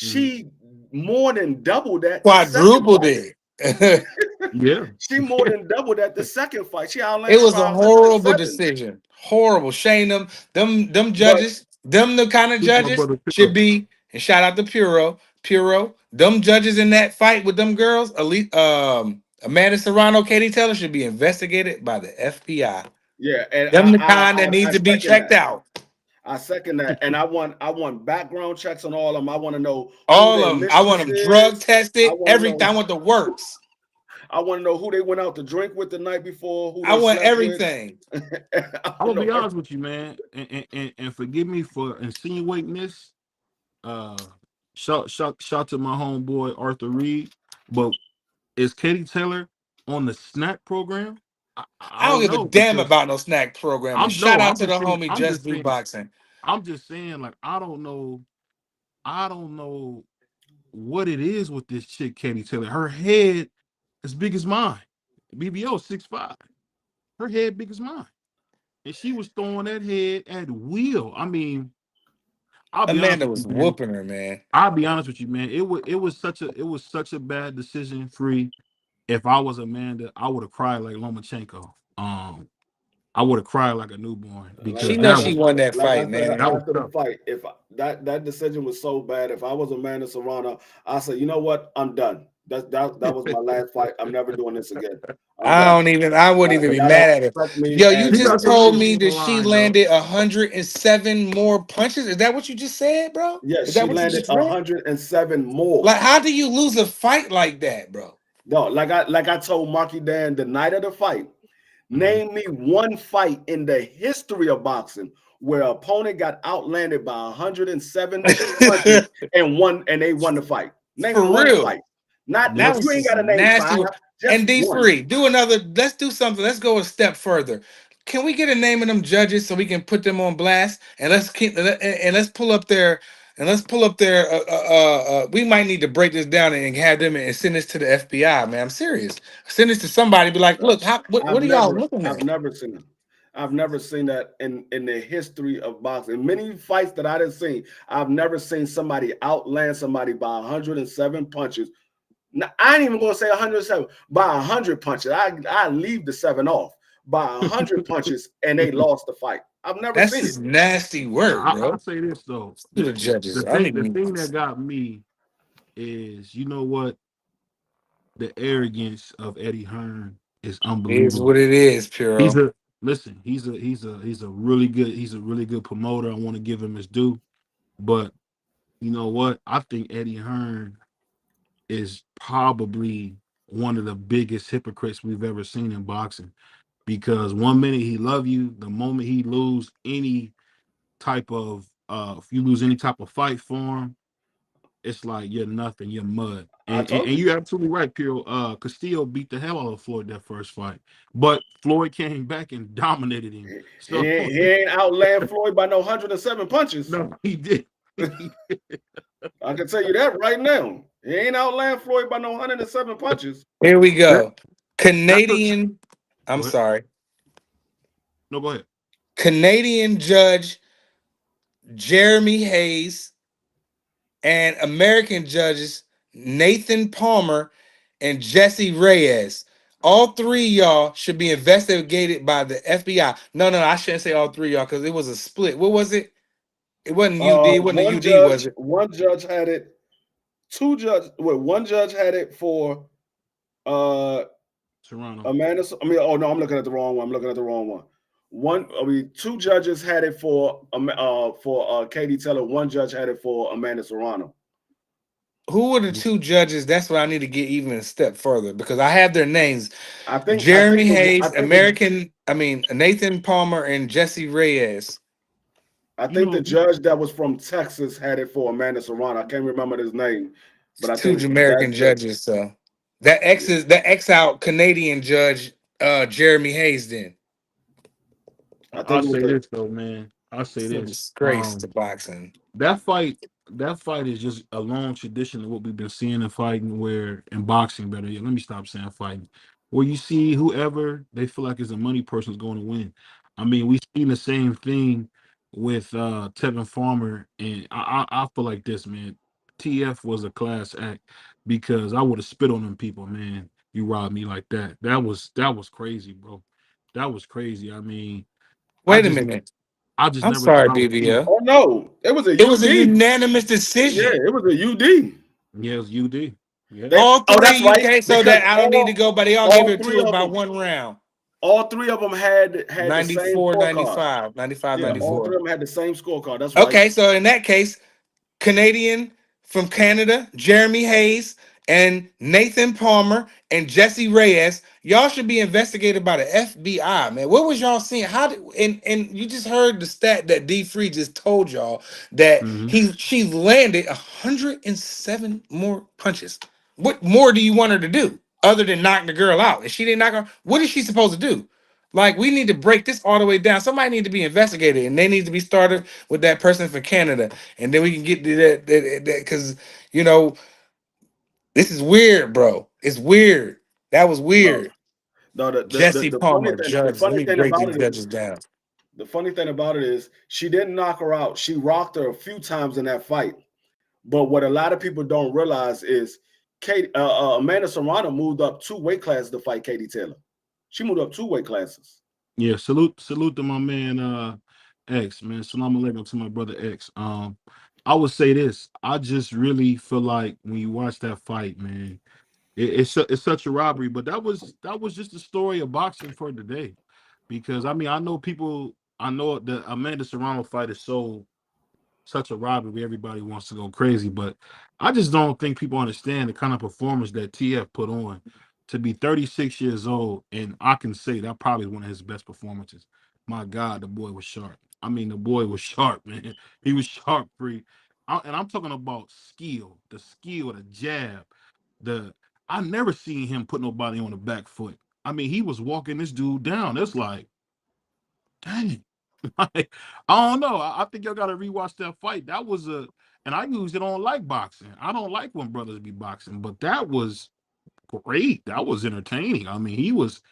Speaker 2: Mhm.
Speaker 3: She more than doubled that the second
Speaker 4: Quadrupled
Speaker 3: fight.
Speaker 4: it.
Speaker 2: Yeah.
Speaker 3: She more than doubled that the second fight. She
Speaker 4: It
Speaker 3: outlanded her
Speaker 4: was a
Speaker 3: by
Speaker 4: horrible
Speaker 3: 107.
Speaker 4: decision. Horrible. Shame them
Speaker 3: But
Speaker 4: judges, them the kind of
Speaker 2: Shoot my
Speaker 4: judges
Speaker 2: brother
Speaker 4: should
Speaker 2: Puro.
Speaker 4: be, and shout out to Puro. Them judges in that fight with them girls, elite Amanda Serrano, Katie Taylor should be investigated by the FBI.
Speaker 3: yeah, and
Speaker 4: Them the kind that needs
Speaker 3: I
Speaker 4: to be
Speaker 3: second
Speaker 4: checked
Speaker 3: that.
Speaker 4: out.
Speaker 3: I second that. And I want background checks on all of them. I want to know who
Speaker 4: All
Speaker 3: their
Speaker 4: of them. I want
Speaker 3: mistress
Speaker 4: them drug
Speaker 3: is. I
Speaker 4: tested.
Speaker 3: want to
Speaker 4: Everything. I
Speaker 3: know
Speaker 4: want the works.
Speaker 3: I want to know who they went out to drink with the night before, who
Speaker 4: I
Speaker 3: they
Speaker 4: want
Speaker 3: slept with.
Speaker 4: everything.
Speaker 3: I
Speaker 2: I'm
Speaker 3: want
Speaker 2: gonna
Speaker 3: to
Speaker 2: be
Speaker 3: know
Speaker 2: honest with you, man, and forgive me for insinuating this. Uh, shout to my homeboy Arthur Reed, but is Katie Taylor on the snack program? I
Speaker 4: I don't
Speaker 2: don't
Speaker 4: give a
Speaker 2: know
Speaker 4: damn
Speaker 2: because
Speaker 4: about no snack program. And
Speaker 2: I'm
Speaker 4: shout
Speaker 2: no,
Speaker 4: out
Speaker 2: I'm
Speaker 4: to
Speaker 2: just
Speaker 4: the
Speaker 2: saying,
Speaker 4: homie Just Be Boxing.
Speaker 2: I'm just saying, like I don't know what it is with this chick, Katie Taylor. Her head as big as mine. BBO 6'5". Her head big as mine. And she was throwing that head at will. I mean, I'll be honest
Speaker 4: Amanda
Speaker 2: with
Speaker 4: was
Speaker 2: you, man.
Speaker 4: whooping her, man.
Speaker 2: I'll be honest with you, man. It was such a bad decision. Free. If I was Amanda, I would have cried like Lomachenko. I would have cried like a newborn
Speaker 4: She
Speaker 2: because
Speaker 4: knows
Speaker 2: that
Speaker 4: she
Speaker 2: was
Speaker 4: won that
Speaker 3: Like I
Speaker 4: fight,
Speaker 3: said
Speaker 4: man.
Speaker 2: that was
Speaker 3: after the
Speaker 2: tough.
Speaker 3: fight, if that decision was so bad, if I was Amanda Serrano, I said, you know what, I'm done. That was my last fight. I'm never doing this again. I'm done.
Speaker 4: I wouldn't even be
Speaker 3: That don't
Speaker 4: mad at her.
Speaker 3: affect me.
Speaker 4: Yo, you
Speaker 3: And
Speaker 2: She
Speaker 4: just
Speaker 2: got some
Speaker 4: told
Speaker 2: shit
Speaker 4: me
Speaker 2: on the
Speaker 4: that she
Speaker 2: line, though.
Speaker 4: landed 107 more punches. Is that what you just said, bro?
Speaker 3: yeah,
Speaker 4: Is that
Speaker 3: she
Speaker 4: what you
Speaker 3: landed
Speaker 4: just read?
Speaker 3: 107 more.
Speaker 4: Like, how do you lose a fight like that, bro?
Speaker 3: No, like I told Marky Dan the night of the fight, name me one fight in the history of boxing where an opponent got outlanded by 107 punches and they won the fight. Name
Speaker 4: For
Speaker 3: me one
Speaker 4: real.
Speaker 3: fight. Not
Speaker 4: That
Speaker 3: you
Speaker 4: was
Speaker 3: ain't
Speaker 4: just
Speaker 3: got to name
Speaker 4: nasty.
Speaker 3: 5, just
Speaker 4: And D
Speaker 3: one.
Speaker 4: free, let's do something. Let's go a step further. Can we get a name of them judges so we can put them on blast? And let's pull up their we might need to break this down and have them and send this to the FBI, man. I'm serious. Send this to somebody, be like, look, what are y'all looking
Speaker 3: I've
Speaker 4: at?
Speaker 3: never seen it. I've never seen that in the history of boxing. Many fights that I didn't see, I've never seen somebody outland somebody by 107 punches. Now, I ain't even gonna say 107 by 100 punches. I leave the 7 off by 100 punches and they lost the fight. I've never
Speaker 4: That's
Speaker 3: seen it.
Speaker 4: just nasty work,
Speaker 2: I'll
Speaker 4: bro.
Speaker 2: say this though.
Speaker 4: To the judges.
Speaker 2: The thing that got me is, you know what? The arrogance of Eddie Hearn is
Speaker 4: Is
Speaker 2: unbelievable.
Speaker 4: what it is,
Speaker 2: He's
Speaker 4: Puro.
Speaker 2: a listen. He's a really good promoter. I want to give him his due, but you know what? I think Eddie Hearn is probably one of the biggest hypocrites we've ever seen in boxing. Because one minute he love you, the moment he lose any type of if you lose any type of fight for him, it's like you're nothing, you're mud.
Speaker 3: I
Speaker 2: And
Speaker 3: told you.
Speaker 2: you're absolutely right, Piro. Castillo beat the hell out of Floyd that first fight, but Floyd came back and dominated him. So
Speaker 3: He ain't outland Floyd by no 107 punches.
Speaker 2: no, he did.
Speaker 3: I can tell you that right now. He ain't outland Floyd by no 107 punches.
Speaker 4: Here we go.
Speaker 2: That-
Speaker 4: Canadian. I'm
Speaker 2: Go ahead.
Speaker 4: sorry.
Speaker 2: No, go ahead.
Speaker 4: Canadian judge Jeremy Hayes and American judges Nathan Palmer and Jesse Reyes. All three of y'all should be investigated by the FBI. No, I shouldn't say all three of y'all because it was a split. What was it? It wasn't UD. It wasn't a UD, was it?
Speaker 3: One judge had it. One judge had it for
Speaker 2: Toronto.
Speaker 3: Amanda. Oh no, I'm looking at the wrong one. Two judges had it for Katie Taylor. One judge had it for Amanda Serrano.
Speaker 4: Who were the two judges? That's what I need to get even a step further because I have their names.
Speaker 3: I think
Speaker 4: Jeremy Hayes,
Speaker 3: I think
Speaker 4: Nathan Palmer and Jesse Reyes.
Speaker 3: I think the judge that was from Texas had it for Amanda Serrano. I can't remember his name, but I
Speaker 4: Two
Speaker 3: think
Speaker 4: American judges. So that X out Canadian judge Jeremy Hayes. Then
Speaker 2: I'll say this though, man. I'll say
Speaker 4: it's a
Speaker 2: this.
Speaker 4: disgrace to boxing.
Speaker 2: That fight is just a long tradition of what we've been seeing in fighting, where in boxing, better yet. Let me stop saying fighting. Where you see whoever they feel like is a money person is going to win. I mean, we've seen the same thing with Tevin Farmer, and I feel like this, man. TF was a class act because I would have spit on them people, man. You robbed me like that. That was crazy, bro. That was crazy. I mean,
Speaker 4: Wait a minute.
Speaker 2: I just
Speaker 4: I'm
Speaker 2: never
Speaker 4: sorry,
Speaker 2: thought I would see it.
Speaker 4: BBL.
Speaker 3: Oh no, it was a UD.
Speaker 4: It was a unanimous
Speaker 3: Yeah,
Speaker 4: decision.
Speaker 3: it was a UD.
Speaker 2: Yeah, it was UD. Yeah.
Speaker 4: All three.
Speaker 3: that's right,
Speaker 4: Okay, so
Speaker 3: because
Speaker 4: that I don't need to go, but they all
Speaker 3: all
Speaker 4: gave it
Speaker 3: three
Speaker 4: to us
Speaker 3: of
Speaker 4: by
Speaker 3: them-
Speaker 4: one round.
Speaker 3: All three of them had the same
Speaker 4: 94,
Speaker 3: scorecard.
Speaker 4: 95, 95,
Speaker 3: Yeah, all
Speaker 4: 94.
Speaker 3: three of them had the same scorecard. That's right.
Speaker 4: Okay, so in that case, Canadian from Canada, Jeremy Hayes, and Nathan Palmer and Jesse Reyes, y'all should be investigated by the FBI, man. What was y'all seeing? How did and you just heard the stat that D Free just told y'all that she landed 107 more punches. What more do you want her to do other than knock the girl out? If she didn't knock her, what is she supposed to do? Like, we need to break this all the way down. Somebody need to be investigated, and they need to be started with that person for Canada, and then we can get to that because you know this is weird, bro. It's weird. That was
Speaker 3: No,
Speaker 4: weird.
Speaker 3: no.
Speaker 4: Jesse
Speaker 3: The funny
Speaker 4: Palmer,
Speaker 3: thing, the
Speaker 4: judge. Let
Speaker 3: funny
Speaker 4: me
Speaker 3: thing
Speaker 4: break
Speaker 3: about
Speaker 4: these
Speaker 3: it is,
Speaker 4: judges down.
Speaker 3: the funny thing about it is, she didn't knock her out. She rocked her a few times in that fight. But what a lot of people don't realize is, Amanda Serrano moved up 2 weight classes to fight Katie Taylor. She moved up 2 weight classes.
Speaker 2: Yeah, salute to my man X, man. Salam alaikum to my brother X. I would say this. I just really feel like when you watch that fight, man, it's such a robbery. But that was just the story of boxing for today. Because I mean, I know the Amanda Serrano fight is such a robbery. Everybody wants to go crazy, but I just don't think people understand the kind of performance that TF put on to be 36 years old. And I can say that probably one of his best performances. My God, the boy was sharp. I mean, the boy was sharp, man. He was sharp free. And I'm talking about skill, the jab, the I never seen him put nobody on the back foot. I mean, he was walking this dude down. It's like, dang. Like, I don't know. I think y'all gotta rewatch that fight. That was and I usually don't like boxing. I don't like when brothers be boxing, but that was great. That was entertaining. I mean, he was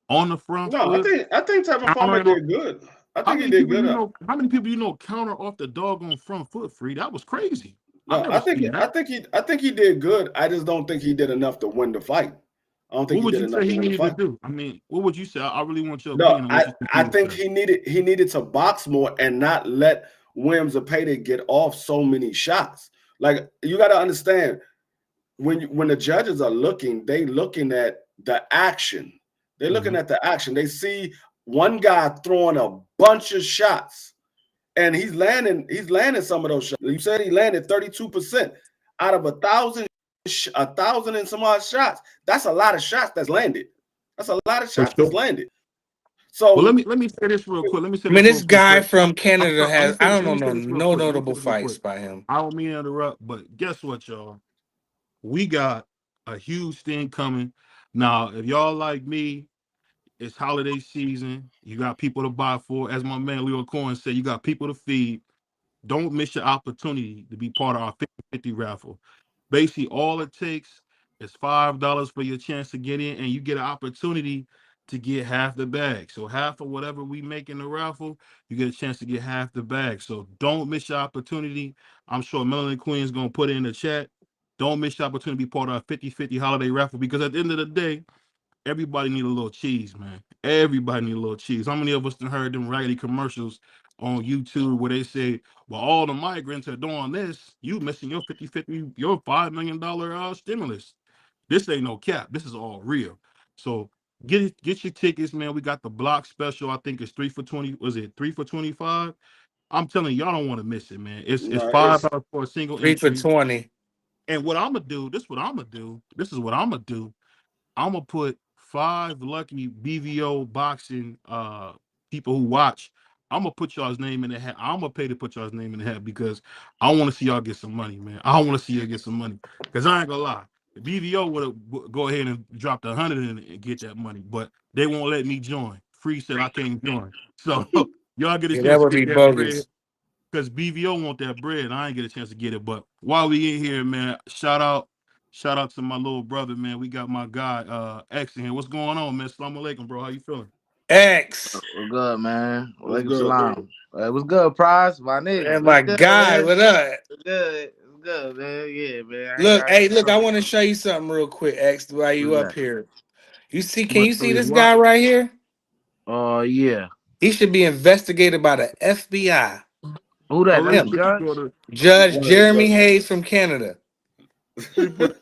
Speaker 2: on the front
Speaker 3: No,
Speaker 2: foot.
Speaker 3: I think Tevin Farmer
Speaker 2: countering
Speaker 3: did good. I
Speaker 2: How
Speaker 3: think he
Speaker 2: many
Speaker 3: did
Speaker 2: people
Speaker 3: good.
Speaker 2: how many people counter off the doggone front foot free? That was crazy. I
Speaker 3: No,
Speaker 2: never seen that.
Speaker 3: I think he did good. I just don't think he did enough to win the fight. I don't think
Speaker 2: What
Speaker 3: he
Speaker 2: would
Speaker 3: did
Speaker 2: you
Speaker 3: enough
Speaker 2: say
Speaker 3: to
Speaker 2: he
Speaker 3: win the
Speaker 2: needed to
Speaker 3: fight.
Speaker 2: do? I mean, what would you say? I really want your
Speaker 3: No,
Speaker 2: opinion on what you think
Speaker 3: I
Speaker 2: he
Speaker 3: think
Speaker 2: needed
Speaker 3: he needed to box more and not let Williams Zepeda get off so many shots. Like, you got to understand, when the judges are looking, they looking at the action. They're looking at the action. They see one guy throwing a bunch of shots, and he's landing some of those shots. You said he landed 32% out of 1,000 and some odd shots. That's a lot of shots that's landed. That's a lot of
Speaker 2: for
Speaker 3: shots that's
Speaker 2: sure.
Speaker 3: landed.
Speaker 2: Well,
Speaker 3: So
Speaker 2: let me say this real quick. Let me say
Speaker 4: I mean,
Speaker 2: this real
Speaker 4: this
Speaker 2: quick.
Speaker 4: guy
Speaker 2: 'Cause
Speaker 4: from Canada has I
Speaker 2: let me
Speaker 4: don't
Speaker 2: say
Speaker 4: know
Speaker 2: this real
Speaker 4: no
Speaker 2: quick. Let me say
Speaker 4: notable
Speaker 2: this real quick.
Speaker 4: fights by him.
Speaker 2: I don't mean to interrupt, but guess what, y'all? We got a huge thing coming. Now, if y'all like me, it's holiday season. You got people to buy for. As my man Leo Cohen said, you got people to feed. Don't miss your opportunity to be part of our 50-50 raffle. Basically, all it takes is $5 for your chance to get in, and you get an opportunity to get half the bag. So half of whatever we make in the raffle, you get a chance to get half the bag. So don't miss your opportunity. I'm sure Melanie Queen is going to put it in the chat. Don't miss your opportunity to be part of our 50-50 holiday raffle, because at the end of the day, everybody need a little cheese, man. Everybody need a little cheese. How many of us done heard them raggedy commercials on YouTube where they say, well, all the migrants are doing this, you missing your 50-50, your $5 million stimulus. This ain't no cap. This is all real. So get your tickets, man. We got the block special. I think it's 3 for 20. Was it 3 for 25? I'm telling you, y'all don't want to miss it, man. It's
Speaker 3: no,
Speaker 2: $5 for a single
Speaker 4: 3 for
Speaker 2: entry.
Speaker 4: 20.
Speaker 2: And what I'm gonna do, this is what I'm gonna do. This is what I'm gonna do. I'm gonna put 5 lucky BVO boxing people who watch. I'm gonna put y'all's name in the hat. I'm gonna pay to put y'all's name in the hat because I want to see y'all get some money, man. I want to see y'all get some money because I ain't gonna lie. The BVO would go ahead and drop the 100 and get that money, but they won't let me join. Free said I can't join, so y'all get a
Speaker 4: Yeah,
Speaker 2: chance
Speaker 4: that
Speaker 2: to
Speaker 4: would
Speaker 2: get
Speaker 4: be
Speaker 2: that bread
Speaker 4: bogus.
Speaker 2: because BVO want that bread. I ain't get a chance to get it, but while we in here, man, shout out to my little brother, man. We got my guy, X in here. What's going on, man? Assalamu alaikum, bro. How you feeling?
Speaker 4: X.
Speaker 5: What's good, man?
Speaker 3: What's
Speaker 5: Walaikum
Speaker 3: good?
Speaker 5: salam. What's good, Prize? My nigga.
Speaker 4: And my
Speaker 5: What's good,
Speaker 4: guy,
Speaker 5: man?
Speaker 4: what up?
Speaker 5: What's good? What's good, man? Yeah, man. I ain't
Speaker 4: Look,
Speaker 5: got
Speaker 4: hey, look, I
Speaker 5: no-
Speaker 4: want to show you something real quick, X, while
Speaker 5: What's
Speaker 4: you up
Speaker 5: that?
Speaker 4: here. Can
Speaker 2: But
Speaker 4: you
Speaker 2: so
Speaker 4: see
Speaker 2: you
Speaker 4: this
Speaker 2: what?
Speaker 4: guy right here?
Speaker 5: Oh, yeah.
Speaker 4: He should be investigated by the FBI.
Speaker 5: Who
Speaker 2: So
Speaker 5: that?
Speaker 2: let
Speaker 5: That's
Speaker 2: me
Speaker 5: the
Speaker 4: Him.
Speaker 2: put you
Speaker 5: judge?
Speaker 2: on
Speaker 4: Judge
Speaker 3: One of the
Speaker 4: Jeremy
Speaker 3: judges.
Speaker 4: Hayes from Canada.
Speaker 2: let me put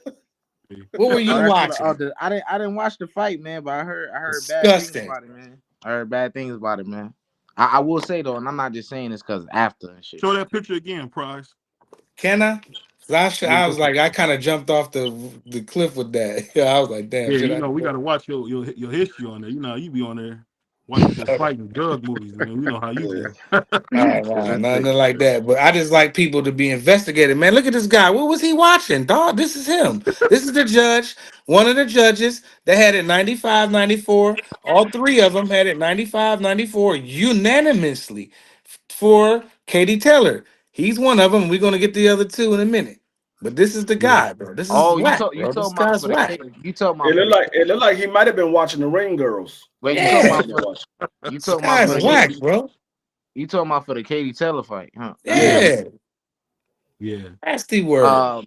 Speaker 4: What were
Speaker 5: Oh,
Speaker 4: you
Speaker 5: that's what
Speaker 4: watching?
Speaker 5: I didn't watch the fight, man, but I heard bad things
Speaker 4: Disgusting.
Speaker 5: about it, man. I heard bad things about it, man. I will say though, and I'm not just saying this because after and shit.
Speaker 2: show that picture again, Price.
Speaker 4: Can I? 'Cause
Speaker 2: Yeah,
Speaker 4: I was like, I kind of jumped off the cliff with that. I was like, damn,
Speaker 2: yeah,
Speaker 4: should I?
Speaker 2: we gotta watch your history on there. You know, you be on there watching some fighting drug movies, man. We know how you
Speaker 3: Yeah,
Speaker 2: be.
Speaker 5: That's
Speaker 4: Nothing
Speaker 5: sick.
Speaker 4: like that. But I just like people to be investigated. Man, look at this guy. What was he watching, dog? This is him. This is the judge, one of the judges that had it 95, 94. All three of them had it 95, 94 unanimously for Katie Taylor. He's one of them. We're going to get the other two in a minute. But this is the
Speaker 2: Yeah.
Speaker 4: guy, bro. This is
Speaker 5: Oh,
Speaker 4: whack,
Speaker 5: you
Speaker 4: bro. This
Speaker 5: talking about
Speaker 4: guy's
Speaker 5: for the
Speaker 4: whack.
Speaker 5: Katy? You talking about
Speaker 3: It
Speaker 5: for
Speaker 3: looked like he might have been watching the Ring Girls.
Speaker 5: Wait, you
Speaker 4: Yeah.
Speaker 5: talking about for you
Speaker 4: This
Speaker 5: talking about for
Speaker 4: guy's
Speaker 5: the
Speaker 4: whack,
Speaker 5: Katy?
Speaker 4: bro.
Speaker 5: You talking about for the Katy Taylor fight, huh?
Speaker 4: Yeah.
Speaker 2: Yeah.
Speaker 4: Nasty word.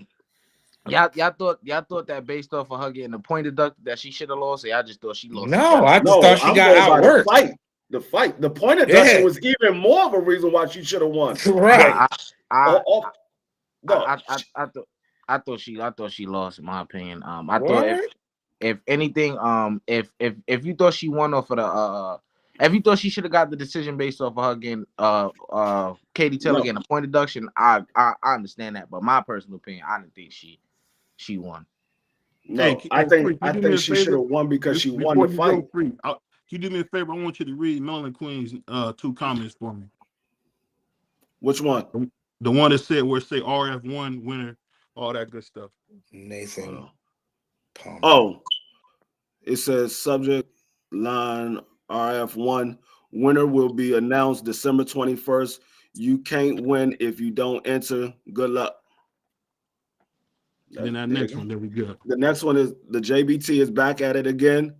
Speaker 5: Y'all thought that based off of her getting the point deducted that she should have lost. I just thought she lost.
Speaker 4: No, I just thought she
Speaker 3: I'm
Speaker 4: got
Speaker 3: going by the
Speaker 4: outworked.
Speaker 3: fight. The fight. The point deduction
Speaker 4: Yeah.
Speaker 3: was even more of a reason why she should have won.
Speaker 4: Right.
Speaker 5: I thought she lost, in my opinion. I thought if anything, if you thought she won off of the if you thought she should have got the decision based off of her getting Katy Taylor getting a point deduction, I understand that. But my personal opinion, I didn't think she won.
Speaker 3: No,
Speaker 2: Hey,
Speaker 3: I think she should
Speaker 2: favor?
Speaker 3: have won because she won
Speaker 2: Before
Speaker 3: the
Speaker 2: you
Speaker 3: fight.
Speaker 2: go free, can you do me a favor? I want you to read Melon Queen's 2 comments for me.
Speaker 3: Which one?
Speaker 2: The one that said where it say RF1 winner, all that good stuff.
Speaker 4: Nathan Palmer.
Speaker 3: Oh, it says subject line RF1 winner will be announced December 21st. You can't win if you don't enter. Good luck.
Speaker 2: And then that next one, there we go.
Speaker 3: The next one is the JBT is back at it again.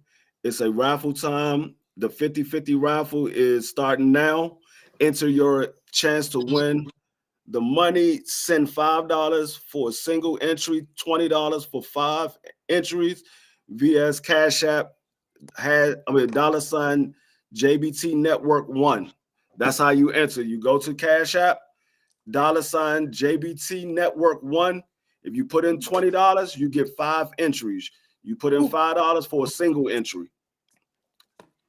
Speaker 3: It's a raffle time. The 50-50 raffle is starting now. Enter your chance to win the money. Send $5 for a single entry, $20 for 5 entries. VS Cash App $ JBT Network 1. That's how you enter. You go to Cash App, $ JBT Network 1. If you put in $20, you get 5 entries. You put in $5 for a single entry.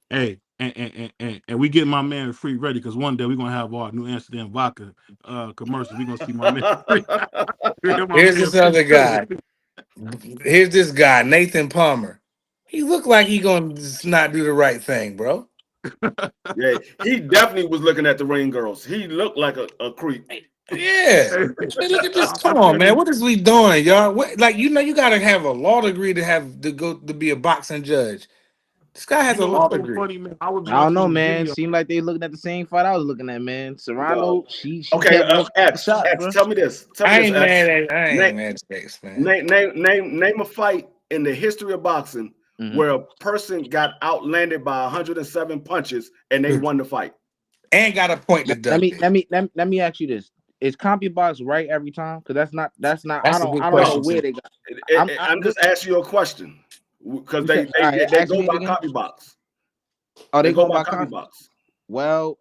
Speaker 2: Hey, and we get my man Free ready because one day we're gonna have our New Amsterdam vodka commercial. We're gonna see my man Free.
Speaker 4: Here's this other guy. Here's this guy, Nathan Palmer. He looked like he gonna just not do the right thing, bro.
Speaker 3: Yeah, he definitely was looking at the Ring Girls. He looked like a creep.
Speaker 4: Yeah. Hey, look at this. Come on, man. What is we doing, y'all? What, like, you gotta have a law degree to go to be a boxing judge. This guy has a law degree.
Speaker 2: Funny, man. I
Speaker 5: don't know, man. Seemed like they looking at the same fight I was looking at, man. Serrano, she
Speaker 3: okay.
Speaker 5: X,
Speaker 3: tell me this.
Speaker 4: I ain't mad at X, man.
Speaker 3: Name a fight in the history of boxing where a person got outlanded by 107 punches and they won the fight
Speaker 4: and got a point deducted.
Speaker 5: Let me ask you this: is CompuBox right every time? Because that's not. I don't know where they got.
Speaker 3: I'm just asking you a question because they go by CompuBox.
Speaker 5: Oh, they go by CompuBox. Well,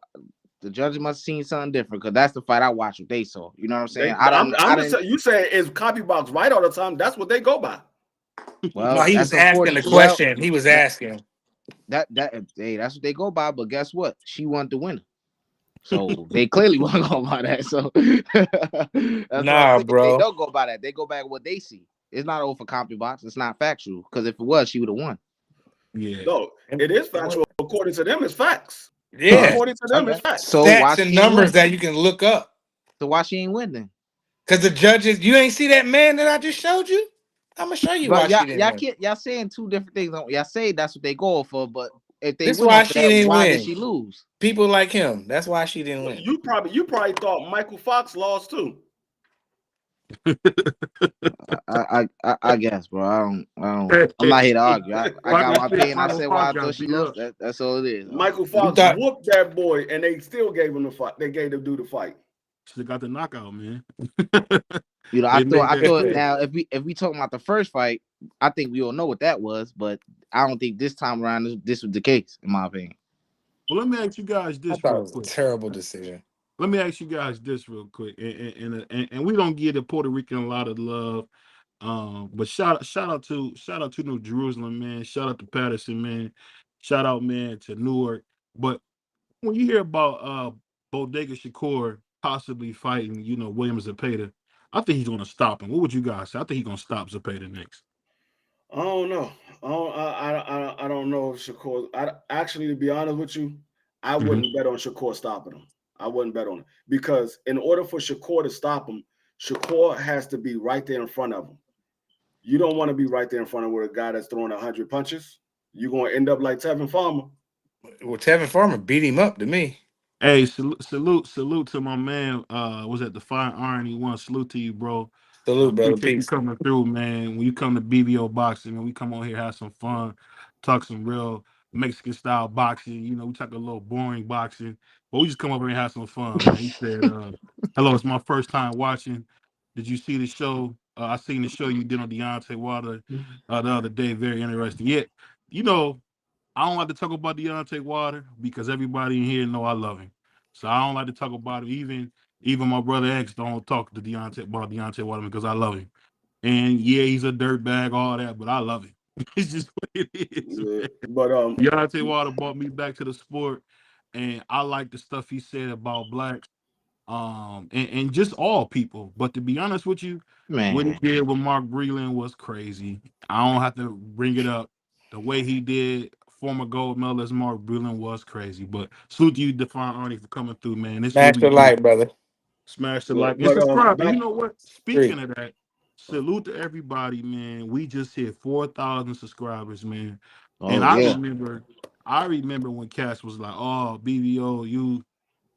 Speaker 5: the judges must have seen something different because that's the fight I watched. What they saw, you know what I'm saying?
Speaker 3: You say is CompuBox right all the time? That's what they go by.
Speaker 4: Well, no, he was asking the question. He was asking
Speaker 5: that. Hey, that's what they go by. But guess what? She won the winner. So they clearly won't go by that. So
Speaker 4: nah, bro.
Speaker 5: They don't go by that. They go by what they see. It's not over for CompuBox. It's not factual. Because if it was, she would have won.
Speaker 2: Yeah.
Speaker 3: No, it is factual. According to them, it's facts.
Speaker 4: Yeah.
Speaker 3: According to them, it's facts.
Speaker 4: So stats and numbers that you can look up.
Speaker 5: So why she ain't winning?
Speaker 4: Because the judges, you ain't see that man that I just showed you? I'm gonna show you why she didn't win.
Speaker 5: Y'all saying two different things. Y'all say that's what they go for, but if they
Speaker 4: this why she didn't win.
Speaker 5: Why did she lose?
Speaker 4: People like him. That's why she didn't win.
Speaker 3: You probably thought Michael Fox lost too.
Speaker 5: I guess, bro. I'm not here to argue. I got my opinion. I said why I thought she lost. That's all it is.
Speaker 3: Michael Fox whooped that boy, and they still gave him the fight. They gave him do the fight.
Speaker 2: Should have got the knockout, man.
Speaker 5: I thought. Now, if we talking about the first fight, I think we all know what that was, but I don't think this time around this was the case, in my opinion.
Speaker 2: Well, let me ask you guys this.
Speaker 4: I thought it was a terrible decision.
Speaker 2: Let me ask you guys this real quick, and we don't give the Puerto Rican a lot of love, but shout out to New Jerusalem, man. Shout out to Patterson, man. Shout out, man, to Newark. But when you hear about Bodega Shakur possibly fighting, Williams Zepeda, I think he's going to stop him. What would you guys say? I think he's going to stop Zepeda next.
Speaker 3: I don't know. I don't know if Shakur. Actually, to be honest with you, I wouldn't bet on Shakur stopping him. I wouldn't bet on it because in order for Shakur to stop him, Shakur has to be right there in front of him. You don't want to be right there in front of where a guy that's throwing 100 punches. You're going to end up like Tevin Farmer.
Speaker 4: Well, Tevin Farmer beat him up to me.
Speaker 2: Hey, salute to my man. Was at the Fine Iron he won. Salute to you, bro.
Speaker 4: Salute, brother.
Speaker 2: Appreciate you
Speaker 4: Peace.
Speaker 2: coming through, man. When you come to BBO Boxing, man, we come on here, have some fun, talk some real Mexican style boxing. You know, we talk a little boring boxing, but we just come over here and have some fun, man. He said, hello, it's my first time watching. Did you see the show? I seen the show you did on Deontay Wilder the other day. Very interesting. Yeah, you know, I don't like to talk about Deontay Wilder because everybody in here know I love him. So I don't like to talk about him. Even my brother X don't talk to about Deontay Wilder because I love him. And yeah, he's a dirtbag, all that, but I love him. It's just what it is.
Speaker 3: Yeah, but
Speaker 2: Deontay Wilder brought me back to the sport, and I like the stuff he said about blacks, and just all people. But to be honest with you, what he
Speaker 5: Man,
Speaker 2: did with Mark Breland was crazy. I don't have to bring it up. The way he did former gold medalist Mark Breland was crazy. But salute to you, Define Arnie, for coming through, man. This is what we
Speaker 4: Master
Speaker 2: do.
Speaker 4: light, brother.
Speaker 2: Smash the
Speaker 3: yeah,
Speaker 2: like and
Speaker 3: but
Speaker 2: subscribe. And
Speaker 3: back
Speaker 2: you know what?
Speaker 4: Free.
Speaker 2: Speaking of that, salute to everybody, man. We just hit 4,000 subscribers, man. And
Speaker 5: oh yeah,
Speaker 2: I remember when Cass was like, "Oh, BBO,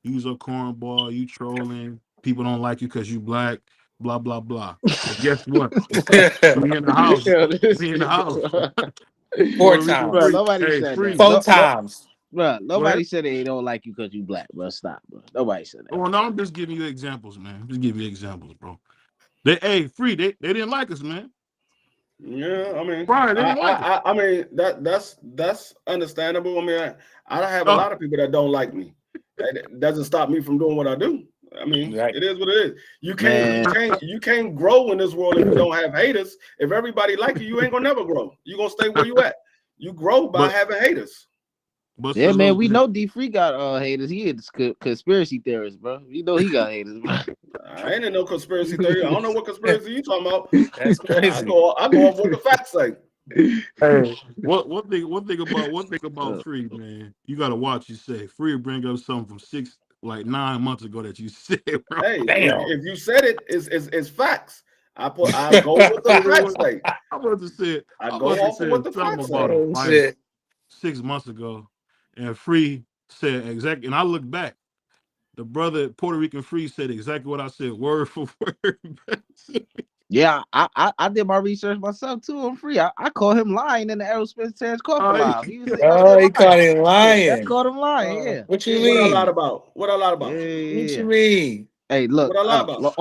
Speaker 2: you's a cornball, you trolling. People don't like you because you black, blah blah blah." But guess what? We in the house.
Speaker 5: Yo, this
Speaker 2: We in the house.
Speaker 5: nigga,
Speaker 4: Four
Speaker 2: Puerto Rican
Speaker 5: bro.
Speaker 4: times.
Speaker 2: free.
Speaker 5: Nobody
Speaker 2: Hey,
Speaker 5: said
Speaker 2: free.
Speaker 5: that.
Speaker 4: 4 times.
Speaker 5: Bro,
Speaker 2: Go ahead.
Speaker 5: nobody said they don't like you because you black, bro. Stop, bro. Nobody said that.
Speaker 2: Oh no, I'm just giving you examples, man. Just giving you examples, bro. They didn't like us, man.
Speaker 3: Yeah, I mean,
Speaker 2: Right, they didn't like us.
Speaker 3: I mean that's understandable. I mean, I have a
Speaker 2: Oh,
Speaker 3: lot of people that don't like me. That doesn't stop me from doing what I do. I mean,
Speaker 4: Right.
Speaker 3: it is what it is. You
Speaker 5: Man.
Speaker 3: can't grow in this world if you don't have haters. If everybody like you, you ain't gonna never grow. You gonna stay where you at. You grow by
Speaker 2: But-
Speaker 3: having haters.
Speaker 2: but
Speaker 5: Yeah, man,
Speaker 2: salute,
Speaker 5: we know D Free got haters. He is conspiracy theorist, bro. We know he got haters, bro.
Speaker 3: I ain't in no conspiracy theory. I don't know what conspiracy you talking about.
Speaker 4: That's
Speaker 3: I
Speaker 4: crazy.
Speaker 3: go off what the facts say.
Speaker 2: Hey, one thing about Free, man, you gotta watch you say. Free will bring up something from 9 months ago that you said, bro.
Speaker 3: Hey,
Speaker 4: Damn.
Speaker 3: if you said it, it's facts. I go with the facts say.
Speaker 2: I must have said
Speaker 3: I go off of what the
Speaker 2: something
Speaker 3: facts
Speaker 2: about
Speaker 3: say.
Speaker 2: a
Speaker 4: Oh,
Speaker 2: fight
Speaker 4: shit.
Speaker 2: 6 months ago, and Free said exactly. And I look back, the brother Puerto Rican Free said exactly what I said, word for word.
Speaker 5: Yeah, I did my research myself too. I'm Free. I caught him lying in the Errol Spence Terrence Crawford live. He was
Speaker 4: Oh, he caught him
Speaker 5: I
Speaker 4: lying.
Speaker 5: caught him lying. Yeah.
Speaker 4: What you
Speaker 3: What I
Speaker 4: mean?
Speaker 3: lied about? What I lied about?
Speaker 4: What
Speaker 5: Yeah.
Speaker 4: you mean?
Speaker 5: Hey, look.
Speaker 3: What I lie about?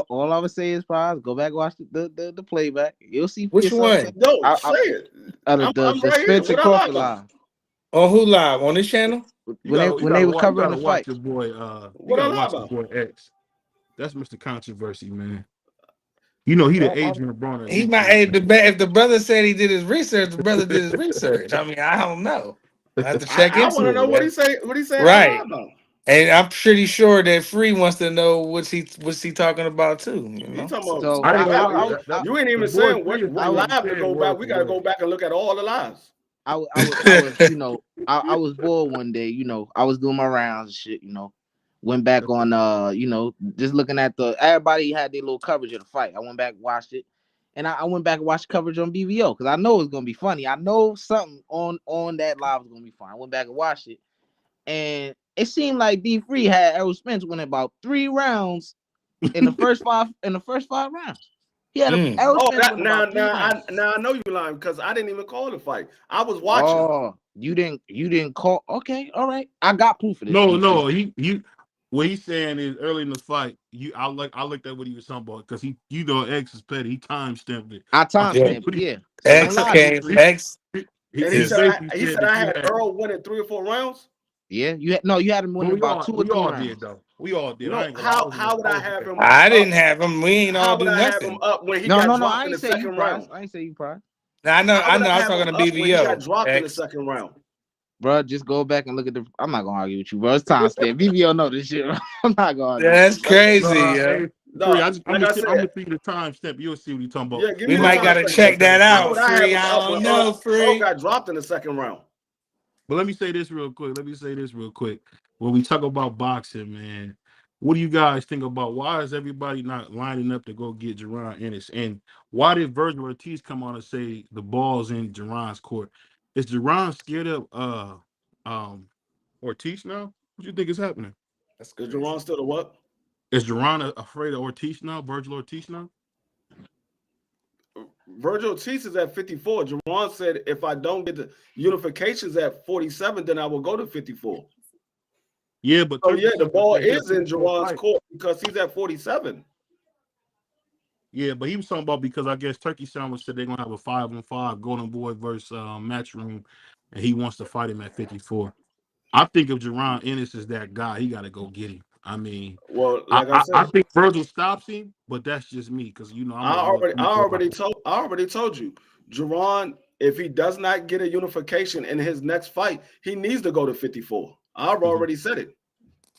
Speaker 5: All I would say is, Prize, go back and watch the playback. You'll see. for
Speaker 4: Which
Speaker 5: yourself.
Speaker 4: one?
Speaker 3: No, say it. I'm
Speaker 5: The
Speaker 3: right here.
Speaker 5: Spencer
Speaker 3: What I lie
Speaker 5: Crawford
Speaker 3: about?
Speaker 5: live.
Speaker 4: On who live? On this channel?
Speaker 5: When they were covering the
Speaker 2: watch
Speaker 5: fight.
Speaker 2: your boy. You
Speaker 3: What I
Speaker 2: gotta
Speaker 3: lie
Speaker 2: watch your
Speaker 3: about?
Speaker 2: boy X. That's Mr. Controversy, man. You know he the Adrian Broner.
Speaker 4: He might. Hey, if the brother said he did his research, the brother did his research. I mean, I don't know. I have to check
Speaker 3: I
Speaker 4: into
Speaker 3: want to
Speaker 4: it.
Speaker 3: know what
Speaker 4: Man.
Speaker 3: he say. What he said?
Speaker 4: Right.
Speaker 3: I lie about.
Speaker 4: And I'm pretty sure that Free wants to know what's he talking about too. You
Speaker 3: You
Speaker 4: know.
Speaker 3: talking about?
Speaker 5: So,
Speaker 3: you ain't even
Speaker 2: the boy
Speaker 3: saying
Speaker 2: Free is
Speaker 3: what
Speaker 2: saying
Speaker 3: live to go
Speaker 2: word
Speaker 3: back.
Speaker 2: for
Speaker 3: We got to
Speaker 2: word.
Speaker 3: go back and look at all the lives.
Speaker 5: I was, you know, I was bored one day. You know, I was doing my rounds and shit. You know, went back on you know, just looking at everybody had their little coverage of the fight. I went back, watched it, and I went back and watched coverage on BVO because I know it's gonna be funny. I know something on that live is gonna be fun. I went back and watched it, and it seemed like D Free had Errol Spence winning about 3 rounds in the first 5 rounds. He had Errol Spence winning about 3 rounds.
Speaker 3: Now I know you lying because I didn't even call the fight. I was watching.
Speaker 5: Oh, you didn't call. Okay, all right. I got proof of this.
Speaker 2: No, he what he's saying is early in the fight. I looked at what he was talking about because you know X is petty. He time stamped it.
Speaker 5: I time stamped it. Yeah. So
Speaker 4: X
Speaker 5: don't lie,
Speaker 4: came.
Speaker 5: D3.
Speaker 4: X.
Speaker 3: And he
Speaker 4: is-
Speaker 3: said
Speaker 2: that
Speaker 3: I had Earl winning 3 or 4 rounds.
Speaker 5: Yeah, you had him winning about 2 or 3 rounds.
Speaker 2: Did though. We all did.
Speaker 3: No, how would I have him?
Speaker 4: I didn't have him. We ain't
Speaker 3: How
Speaker 4: all
Speaker 3: would
Speaker 4: do
Speaker 3: I have him
Speaker 4: nothing.
Speaker 3: up when he
Speaker 5: No,
Speaker 3: got dropped
Speaker 5: I
Speaker 3: in the
Speaker 5: ain't say you
Speaker 3: second
Speaker 5: prize.
Speaker 3: round?
Speaker 5: I ain't say you prize.
Speaker 4: I know.
Speaker 3: How
Speaker 4: I
Speaker 3: would
Speaker 4: was
Speaker 3: have
Speaker 4: talking
Speaker 3: him
Speaker 4: to
Speaker 3: up when he got
Speaker 4: BVO.
Speaker 3: dropped in the
Speaker 4: X.
Speaker 3: second round?
Speaker 5: Bro, just go back and look at the. I'm not gonna argue with you, bro. It's time stamp. BVO know this shit. Bro. I'm not gonna argue.
Speaker 4: That's crazy.
Speaker 2: Hey,
Speaker 3: No,
Speaker 2: I'm
Speaker 3: like
Speaker 2: gonna
Speaker 3: I
Speaker 2: see
Speaker 3: said,
Speaker 2: the time step. You'll see what he's talking about.
Speaker 3: yeah, give
Speaker 4: We
Speaker 3: me the
Speaker 4: might
Speaker 3: time
Speaker 4: gotta
Speaker 3: stamp.
Speaker 4: check that
Speaker 3: How
Speaker 4: out.
Speaker 3: would I have
Speaker 4: Free.
Speaker 3: him
Speaker 4: I
Speaker 3: up
Speaker 4: don't
Speaker 3: when
Speaker 4: know.
Speaker 3: Earl
Speaker 4: Free.
Speaker 3: got dropped in the second round?
Speaker 2: But let me say this real quick. When we talk about boxing, man, what do you guys think about why is everybody not lining up to go get Jerron Ennis? And why did Virgil Ortiz come on and say the ball's in Jerron's court? Is Jerron scared of Ortiz now? What do you think is happening?
Speaker 3: Is Jerron still the what?
Speaker 2: Is Jerron afraid of Ortiz now, Virgil Ortiz now?
Speaker 3: Virgil Ortiz is at 54. Jerron said, if I don't get the unifications at 47, then I will go to 54.
Speaker 2: Yeah, but
Speaker 3: so yeah, the ball
Speaker 2: said he had
Speaker 3: is in
Speaker 2: 54
Speaker 3: Jerron's
Speaker 2: fights.
Speaker 3: court because he's at 47.
Speaker 2: Yeah, but he was talking about because I guess Turkey Sandwich said they're gonna have a 5-on-5 Golden Boy versus Matchroom, and he wants to fight him at 54. I think if Jerron Ennis is that guy, he got to go get him. I mean,
Speaker 3: Well, like I
Speaker 2: I
Speaker 3: said,
Speaker 2: think Virgil stops him, but that's just me because I'm
Speaker 3: I already told you, Jerron, if he does not get a unification in his next fight, he needs to go to 54. I've already said it.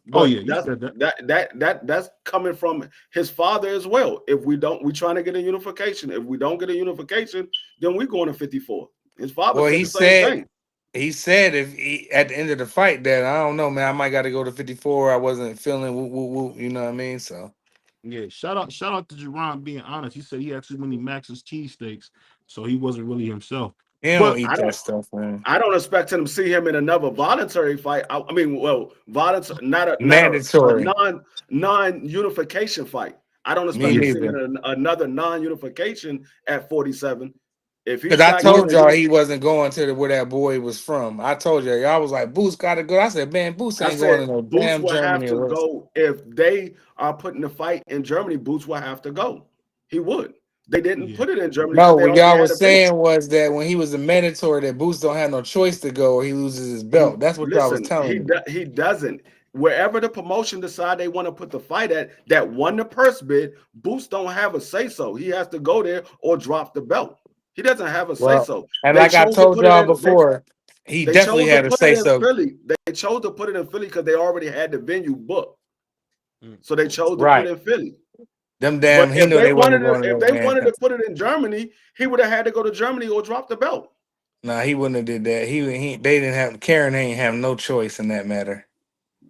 Speaker 3: But
Speaker 2: you said that.
Speaker 3: That's coming from his father as well. If we trying to get a unification. If we don't get a unification, then we're going to 54. His father said the same thing.
Speaker 4: He said if he, at the end of the fight that I don't know, man, I might got to go to 54. I wasn't feeling woo, you know what I mean? So
Speaker 2: yeah, shout out to Jerron being honest. He said he had too many Max's cheesesteaks, so he wasn't really himself.
Speaker 4: He don't eat that stuff, man.
Speaker 3: I don't expect him to see him in another voluntary fight. I mean, well, voluntary,
Speaker 4: mandatory,
Speaker 3: non-unification fight. I don't expect him to see him in another non-unification at 47.
Speaker 4: Because I told y'all he wasn't going to where that boy was from. I told y'all was like, Boots got to go. I said, man, Boots ain't going to no damn Germany.
Speaker 3: Boots will have to go if they are putting the fight in Germany. Boots will have to go. He would. They didn't put it in Germany.
Speaker 4: No, what y'all was saying was that when he was a mandatory, that Boots don't have no choice to go or he loses his belt. That's what y'all was telling me.
Speaker 3: He doesn't. Wherever the promotion decide they want to put the fight at that won the purse bid, Boots don't have a say-so. He has to go there or drop the belt. He doesn't have a say-so.
Speaker 4: And like I told y'all before, he definitely had a say-so.
Speaker 3: They chose to put it in Philly because they already had the venue booked. So they chose to put it in Philly.
Speaker 4: Them damn,
Speaker 3: if they wanted to put it in Germany, he would have had to go to Germany or drop the belt.
Speaker 4: Nah, he wouldn't have did that. They didn't have Karen ain't have no choice in that matter.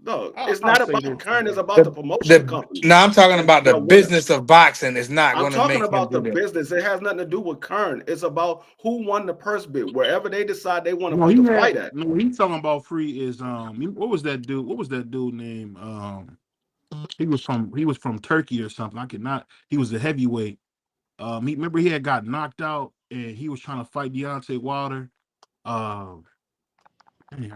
Speaker 3: No, it's not about Karen. It's about the promotion company.
Speaker 4: No, I'm talking about the business of boxing. It's not going to make him do that.
Speaker 3: I'm talking about the business. It has nothing to do with Kern. It's about who won the purse bid. Wherever they decide they want to put the fight at.
Speaker 2: No, he's talking about free is what was that dude? What was that dude named? He was from Turkey or something. He was a heavyweight. Remember he had got knocked out and he was trying to fight Deontay Wilder. I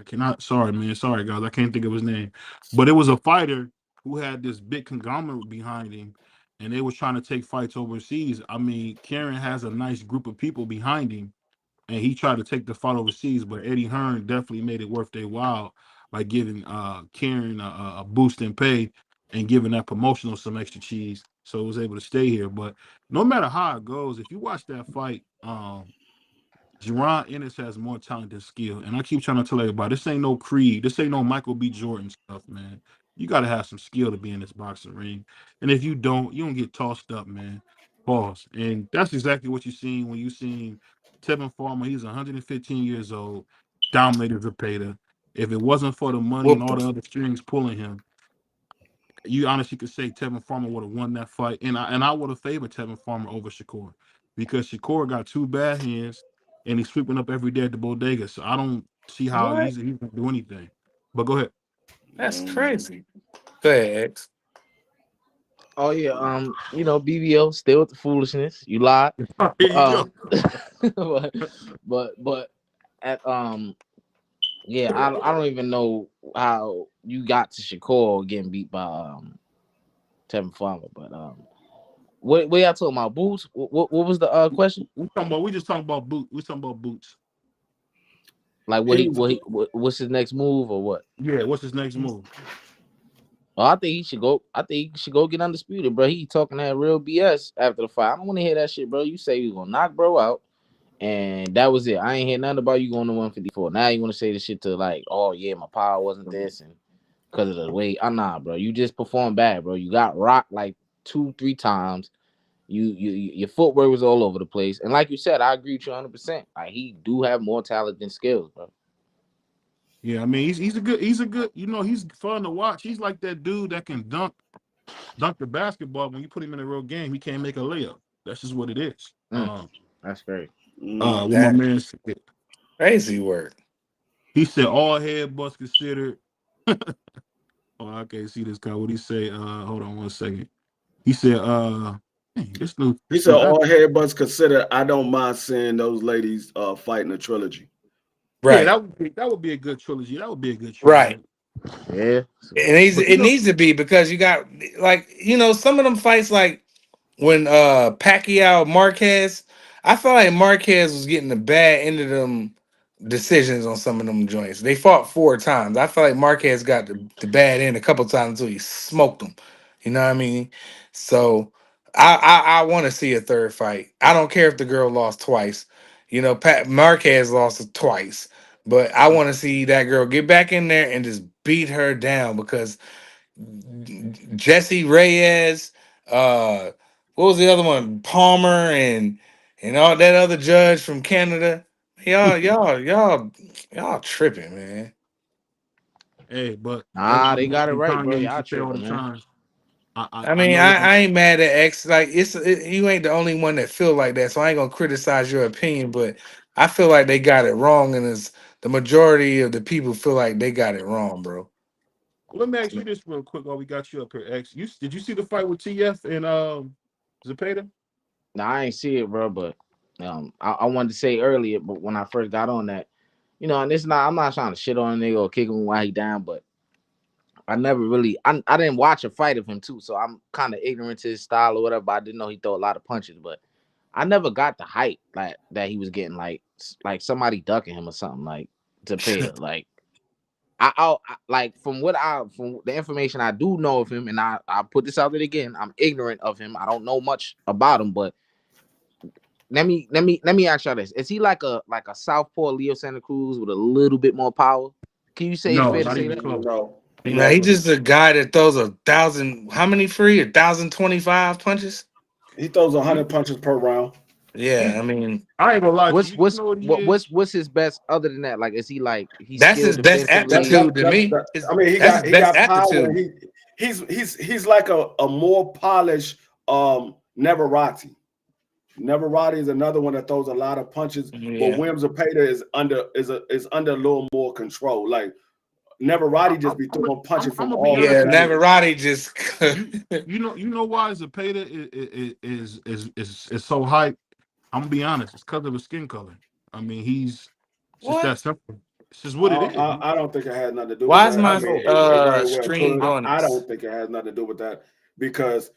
Speaker 2: cannot. Sorry, man. Sorry, guys. I can't think of his name. But it was a fighter who had this big conglomerate behind him, and they was trying to take fights overseas. I mean, Karen has a nice group of people behind him, and he tried to take the fight overseas, but Eddie Hearn definitely made it worth their while by giving Karen a boost in pay and giving that promotional some extra cheese, so it was able to stay here. But no matter how it goes, if you watch that fight, Jerron Ennis has more talent than skill. And I keep trying to tell everybody, this ain't no Creed. This ain't no Michael B. Jordan stuff, man. You got to have some skill to be in this boxing ring. And if you don't get tossed up, man. Pause. And that's exactly what you seen when you seen Tevin Farmer. He's 115 years old, dominated Zepeda. If it wasn't for the money and all the other strings pulling him, you honestly could say Tevin Farmer would have won that fight. And I would have favored Tevin Farmer over Shakur because Shakur got two bad hands. And he's sweeping up every day at the bodega. So I don't see how he's going to do anything. But go ahead.
Speaker 4: That's crazy. Go ahead, X.
Speaker 5: Oh yeah, BBO still with the foolishness. You lied. but at yeah, I don't even know how you got to Shakur getting beat by Tevin Farmer, but what y'all talking about? Boots? What was the question?
Speaker 2: We just talking about Boots. We talking about Boots.
Speaker 5: Like what's his next move or what?
Speaker 2: Yeah, what's his next move?
Speaker 5: Well, I think he should go. I think he should go get undisputed, bro. He talking that real BS after the fight. I don't want to hear that shit, bro. You say you gonna knock bro out, and that was it. I ain't hear nothing about you going to 154. Now you want to say this shit to like, oh yeah, my power wasn't this, and because of the weight. Nah, bro. You just performed bad, bro. You got rocked like 2-3 times. Your footwork was all over the place, and like you said, I agree with you 100%. Like he do have more talent than skills, bro.
Speaker 2: Yeah, I mean he's a good. He's fun to watch. He's like that dude that can dunk the basketball. When you put him in a real game, he can't make a layup. That's just what it is.
Speaker 5: That's great.
Speaker 2: What my man said.
Speaker 4: Crazy work.
Speaker 2: He said all headbutts considered. Oh, I can't see this guy. What he say? Hold on one second. He said, This new.
Speaker 3: He said all headbutts considered. I don't mind seeing those ladies fighting a trilogy.
Speaker 4: Right.
Speaker 2: Yeah, that would be a good trilogy. That would be a good
Speaker 4: Right.
Speaker 2: trilogy.
Speaker 5: Yeah.
Speaker 4: It needs to be because you got like some of them fights like when Pacquiao Marquez, I felt like Marquez was getting the bad end of them decisions on some of them joints. They fought 4 times. I felt like Marquez got the bad end a couple times until he smoked them. You know what I mean? So I want to see a third fight. I don't care if the girl lost twice. Pat Marquez lost it twice. But I want to see that girl get back in there and just beat her down because Jesse Reyes, what was the other one? Palmer and all that other judge from Canada. Y'all tripping, man.
Speaker 2: Hey, but
Speaker 5: Nah, they got it right, bro.
Speaker 2: Kanye used
Speaker 5: Y'all
Speaker 2: to say all the
Speaker 5: tripping, man.
Speaker 2: time.
Speaker 4: I mean, I ain't mad at X. Like you ain't the only one that feel like that, so I ain't gonna criticize your opinion. But I feel like they got it wrong, and it's the majority of the people feel like they got it wrong, bro.
Speaker 2: Let me ask you this real quick while we got you up here, X. Did you see the fight with TF and Zepeda?
Speaker 5: Nah, I ain't see it, bro. But I wanted to say earlier, but when I first got on that, and I'm not trying to shit on a nigga or kick him while he down, but I never really, I didn't watch a fight of him too, so I'm kind of ignorant to his style or whatever. But I didn't know he throw a lot of punches, but I never got the hype like that he was getting, like somebody ducking him or something like Zepeda. Like I like from the information I do know of him, and I put this out there again. I'm ignorant of him. I don't know much about him, but let me ask y'all this: is he like a southpaw Leo Santa Cruz with a little bit more power? Can you say it's
Speaker 2: No,
Speaker 5: fair to
Speaker 2: not
Speaker 5: say
Speaker 2: even
Speaker 5: that?
Speaker 2: close.
Speaker 3: No.
Speaker 4: Now he just a guy that throws 1,000. How many free? 1,025 punches.
Speaker 3: He throws 100 punches per round.
Speaker 4: Yeah, I mean,
Speaker 2: I ain't gonna lie to you. You know what he is?
Speaker 5: What's his best other than that? Like, is he like he's
Speaker 4: that's
Speaker 5: skilled
Speaker 4: his best
Speaker 5: defensively?
Speaker 4: aptitude to me.
Speaker 3: I mean, he
Speaker 4: That's his best
Speaker 3: got power.
Speaker 4: aptitude.
Speaker 3: He's like a more polished Neverati. Neverati is another one that throws a lot of punches,
Speaker 4: Yeah.
Speaker 3: but Williams Zepeda is under a little more control. Like Neverati just be throwing punches from all.
Speaker 4: Yeah, Navarrete just.
Speaker 2: you know why Zepeda is so hype. I'm gonna be honest. It's because of his skin color. I mean, he's just that simple. It's just what it is.
Speaker 3: I don't think it has nothing to do
Speaker 4: Why
Speaker 3: with
Speaker 4: is
Speaker 3: that.
Speaker 4: my
Speaker 3: I mean, it very well
Speaker 4: stream
Speaker 3: could.
Speaker 4: doing
Speaker 3: I
Speaker 4: this?
Speaker 3: don't think it has nothing to do with that because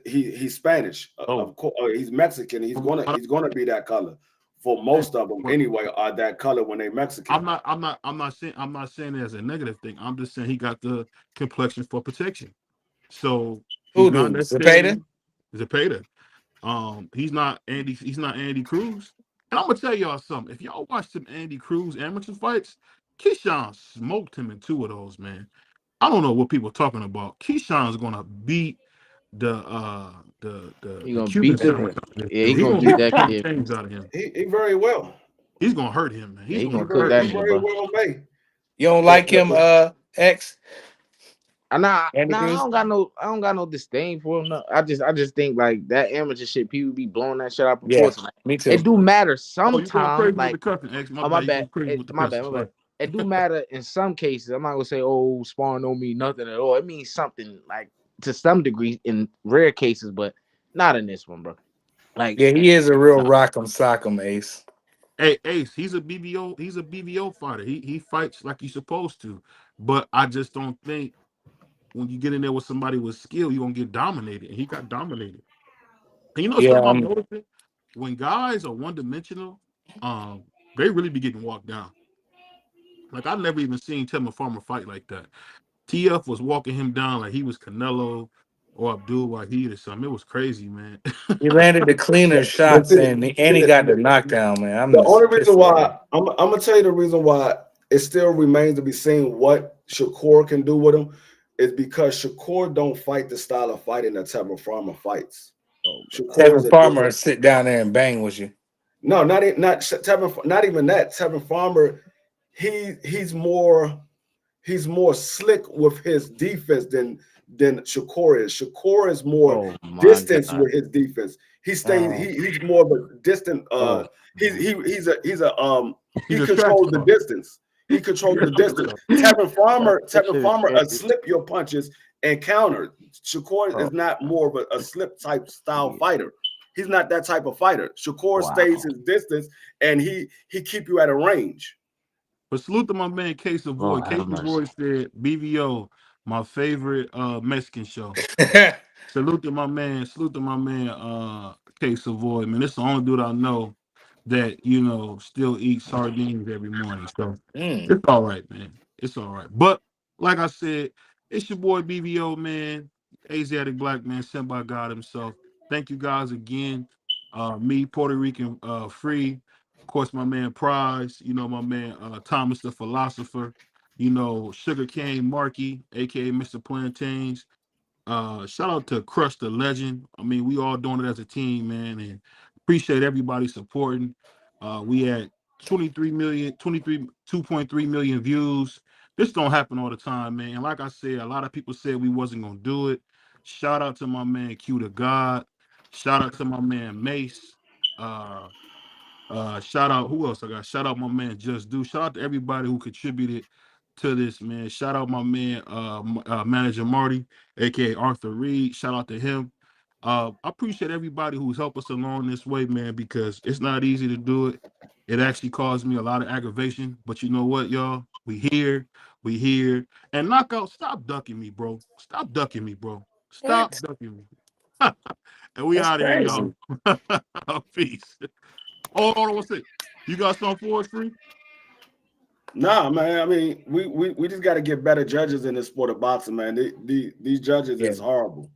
Speaker 3: he's Spanish.
Speaker 2: Oh.
Speaker 3: Of course, he's Mexican. He's gonna be that color. For most of them, anyway, are that color when they Mexican.
Speaker 2: I'm not saying it as a negative thing. I'm just saying he got the complexion for protection. So he's not necessarily Zepeda. He's not Andy Cruz. And I'm gonna tell y'all something. If y'all watch some Andy Cruz amateur fights, Keyshawn smoked him in 2 of those, man. I don't know what people are talking about. Keyshawn's gonna beat the Cuban side.
Speaker 5: Yeah, he's gonna beat that kid.
Speaker 2: Things out of him.
Speaker 3: He very well.
Speaker 2: He's gonna hurt him, man.
Speaker 5: He's gonna cook that nigga, bro.
Speaker 4: You don't like him, X?
Speaker 5: I don't got no disdain for him. No. I just think like that amateur shit, people be blowing that shit out of proportion.
Speaker 4: Yeah, me too.
Speaker 5: It do matter sometimes.
Speaker 3: My
Speaker 5: bad. It do matter in some cases. I'm not gonna say, oh, sparring don't mean nothing at all. It means something, like to some degree in rare cases, but not in this one, bro. Like,
Speaker 4: yeah, he is a real rock'em sock'em Ace.
Speaker 2: Hey, Ace, he's a BBO fighter. He fights like he's supposed to. But I just don't think when you get in there with somebody with skill, you're gonna get dominated. And he got dominated. And you know something I'm noticing? When guys are one-dimensional, they really be getting walked down. Like I've never even seen Tevin Farmer fight like that. TF was walking him down like he was Canelo or Abdul Wahid or something. It was crazy, man.
Speaker 4: He landed the cleaner shots and he got the knockdown, man.
Speaker 3: The only reason why I'm gonna tell you the reason why it still remains to be seen what Shakur can do with him is because Shakur don't fight the style of fighting that Tevin Farmer fights.
Speaker 4: Tevin Farmer sit down there and bang with you.
Speaker 3: No, not even that. Tevin Farmer, he's more slick with his defense than Shakur is. Shakur is more distance with his defense. He stays. He's more of a distant. He controls the distance. He controls the distance. Tevin Farmer slip your punches and counter. Shakur is not more of a slip type style fighter. He's not that type of fighter. Shakur stays his distance, and he keep you at a range.
Speaker 2: But salute to my man K Savoy. K Savoy said BVO, my favorite Mexican show. Salute to my man K Savoy. Man, it's the only dude I know that, you know, still eats sardines every morning. So it's all right, man. It's all right. But like I said, it's your boy BVO, man. Asiatic black man sent by God himself. Thank you guys again. Me, Puerto Rican Free. Of course, my man Prize, you know, my man Thomas the Philosopher, you know, Sugar Cane Markey, aka Mr. Plantains. Shout out to Crush the Legend. I mean, we all doing it as a team, man, and appreciate everybody supporting. We had 2.3 million views. This don't happen all the time, man. Like I said, a lot of people said we wasn't gonna do it. Shout out to my man Q to God. Shout out to my man Mace. Shout out, who else I got? Shout out my man Just Do. Shout out to everybody who contributed to this, man. Shout out my man Manager Marty, aka Arthur Reed. Shout out to him. I appreciate everybody who's helped us along this way, man, because it's not easy to do it. It actually caused me a lot of aggravation. But you know what, y'all? We here. And Knockout, stop ducking me, bro. Stop ducking me, bro. Stop ducking me. And we out of here, y'all. Peace. Hold on, what's it? You got something for us, Free?
Speaker 3: Nah, man. I mean, we just got to get better judges in the sport of boxing, man. These judges is horrible.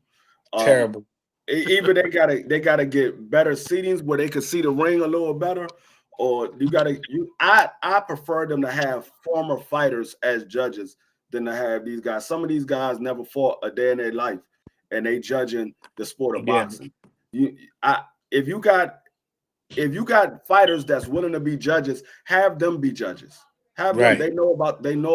Speaker 4: Terrible.
Speaker 3: Either they gotta get better seatings where they can see the ring a little better, or I prefer them to have former fighters as judges than to have these guys. Some of these guys never fought a day in their life, and they judging the sport of boxing. If you got fighters that's willing to be judges, have them be judges. Have them. They know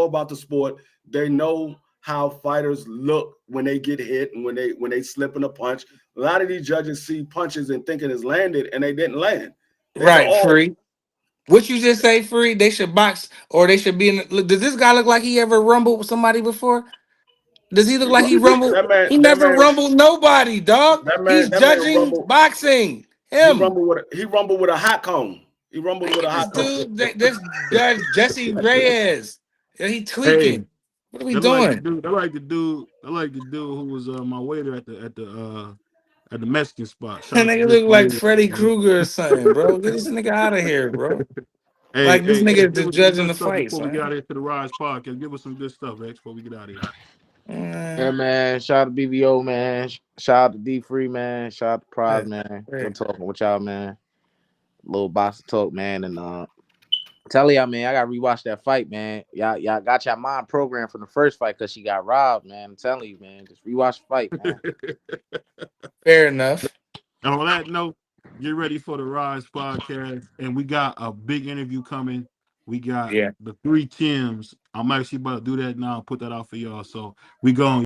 Speaker 3: about the sport. They know how fighters look when they get hit and when they slip in a punch. A lot of these judges see punches and thinking it's landed, and they didn't land.
Speaker 4: Free. What you just say, Free? They should box, or they should be in. Does this guy look like he ever rumbled with somebody before? Does he look like he rumbled? He never rumbled nobody, dog. He's judging boxing.
Speaker 3: He rumbled with a hot cone. He rumbled with a hot cone.
Speaker 4: Dude, this guy Jesse Reyes. He tweaking. What are we doing?
Speaker 2: I like the dude who was my waiter at the Mexican spot.
Speaker 4: That nigga look like Freddy Krueger or something, bro. Get this nigga out of here, bro. This nigga is just judging the fights.
Speaker 2: Before we get out here to the Rise Podcast, give us some good stuff, X, before we get out of here.
Speaker 5: Yeah, man. Shout out to BVO, man. Shout out to D Free, man. Shout out to Prize, man. Good talking with y'all, man. Little boxing talk, man. And tell y'all, man, I gotta rewatch that fight, man. Y'all got your mind programmed from the first fight because she got robbed, man. I'm telling you, man. Just rewatch the fight, man.
Speaker 4: Fair enough.
Speaker 2: And on that note, get ready for the Rise Podcast. And we got a big interview coming. We got the 3 Tims. I'm actually about to do that now and put that out for y'all. So we going.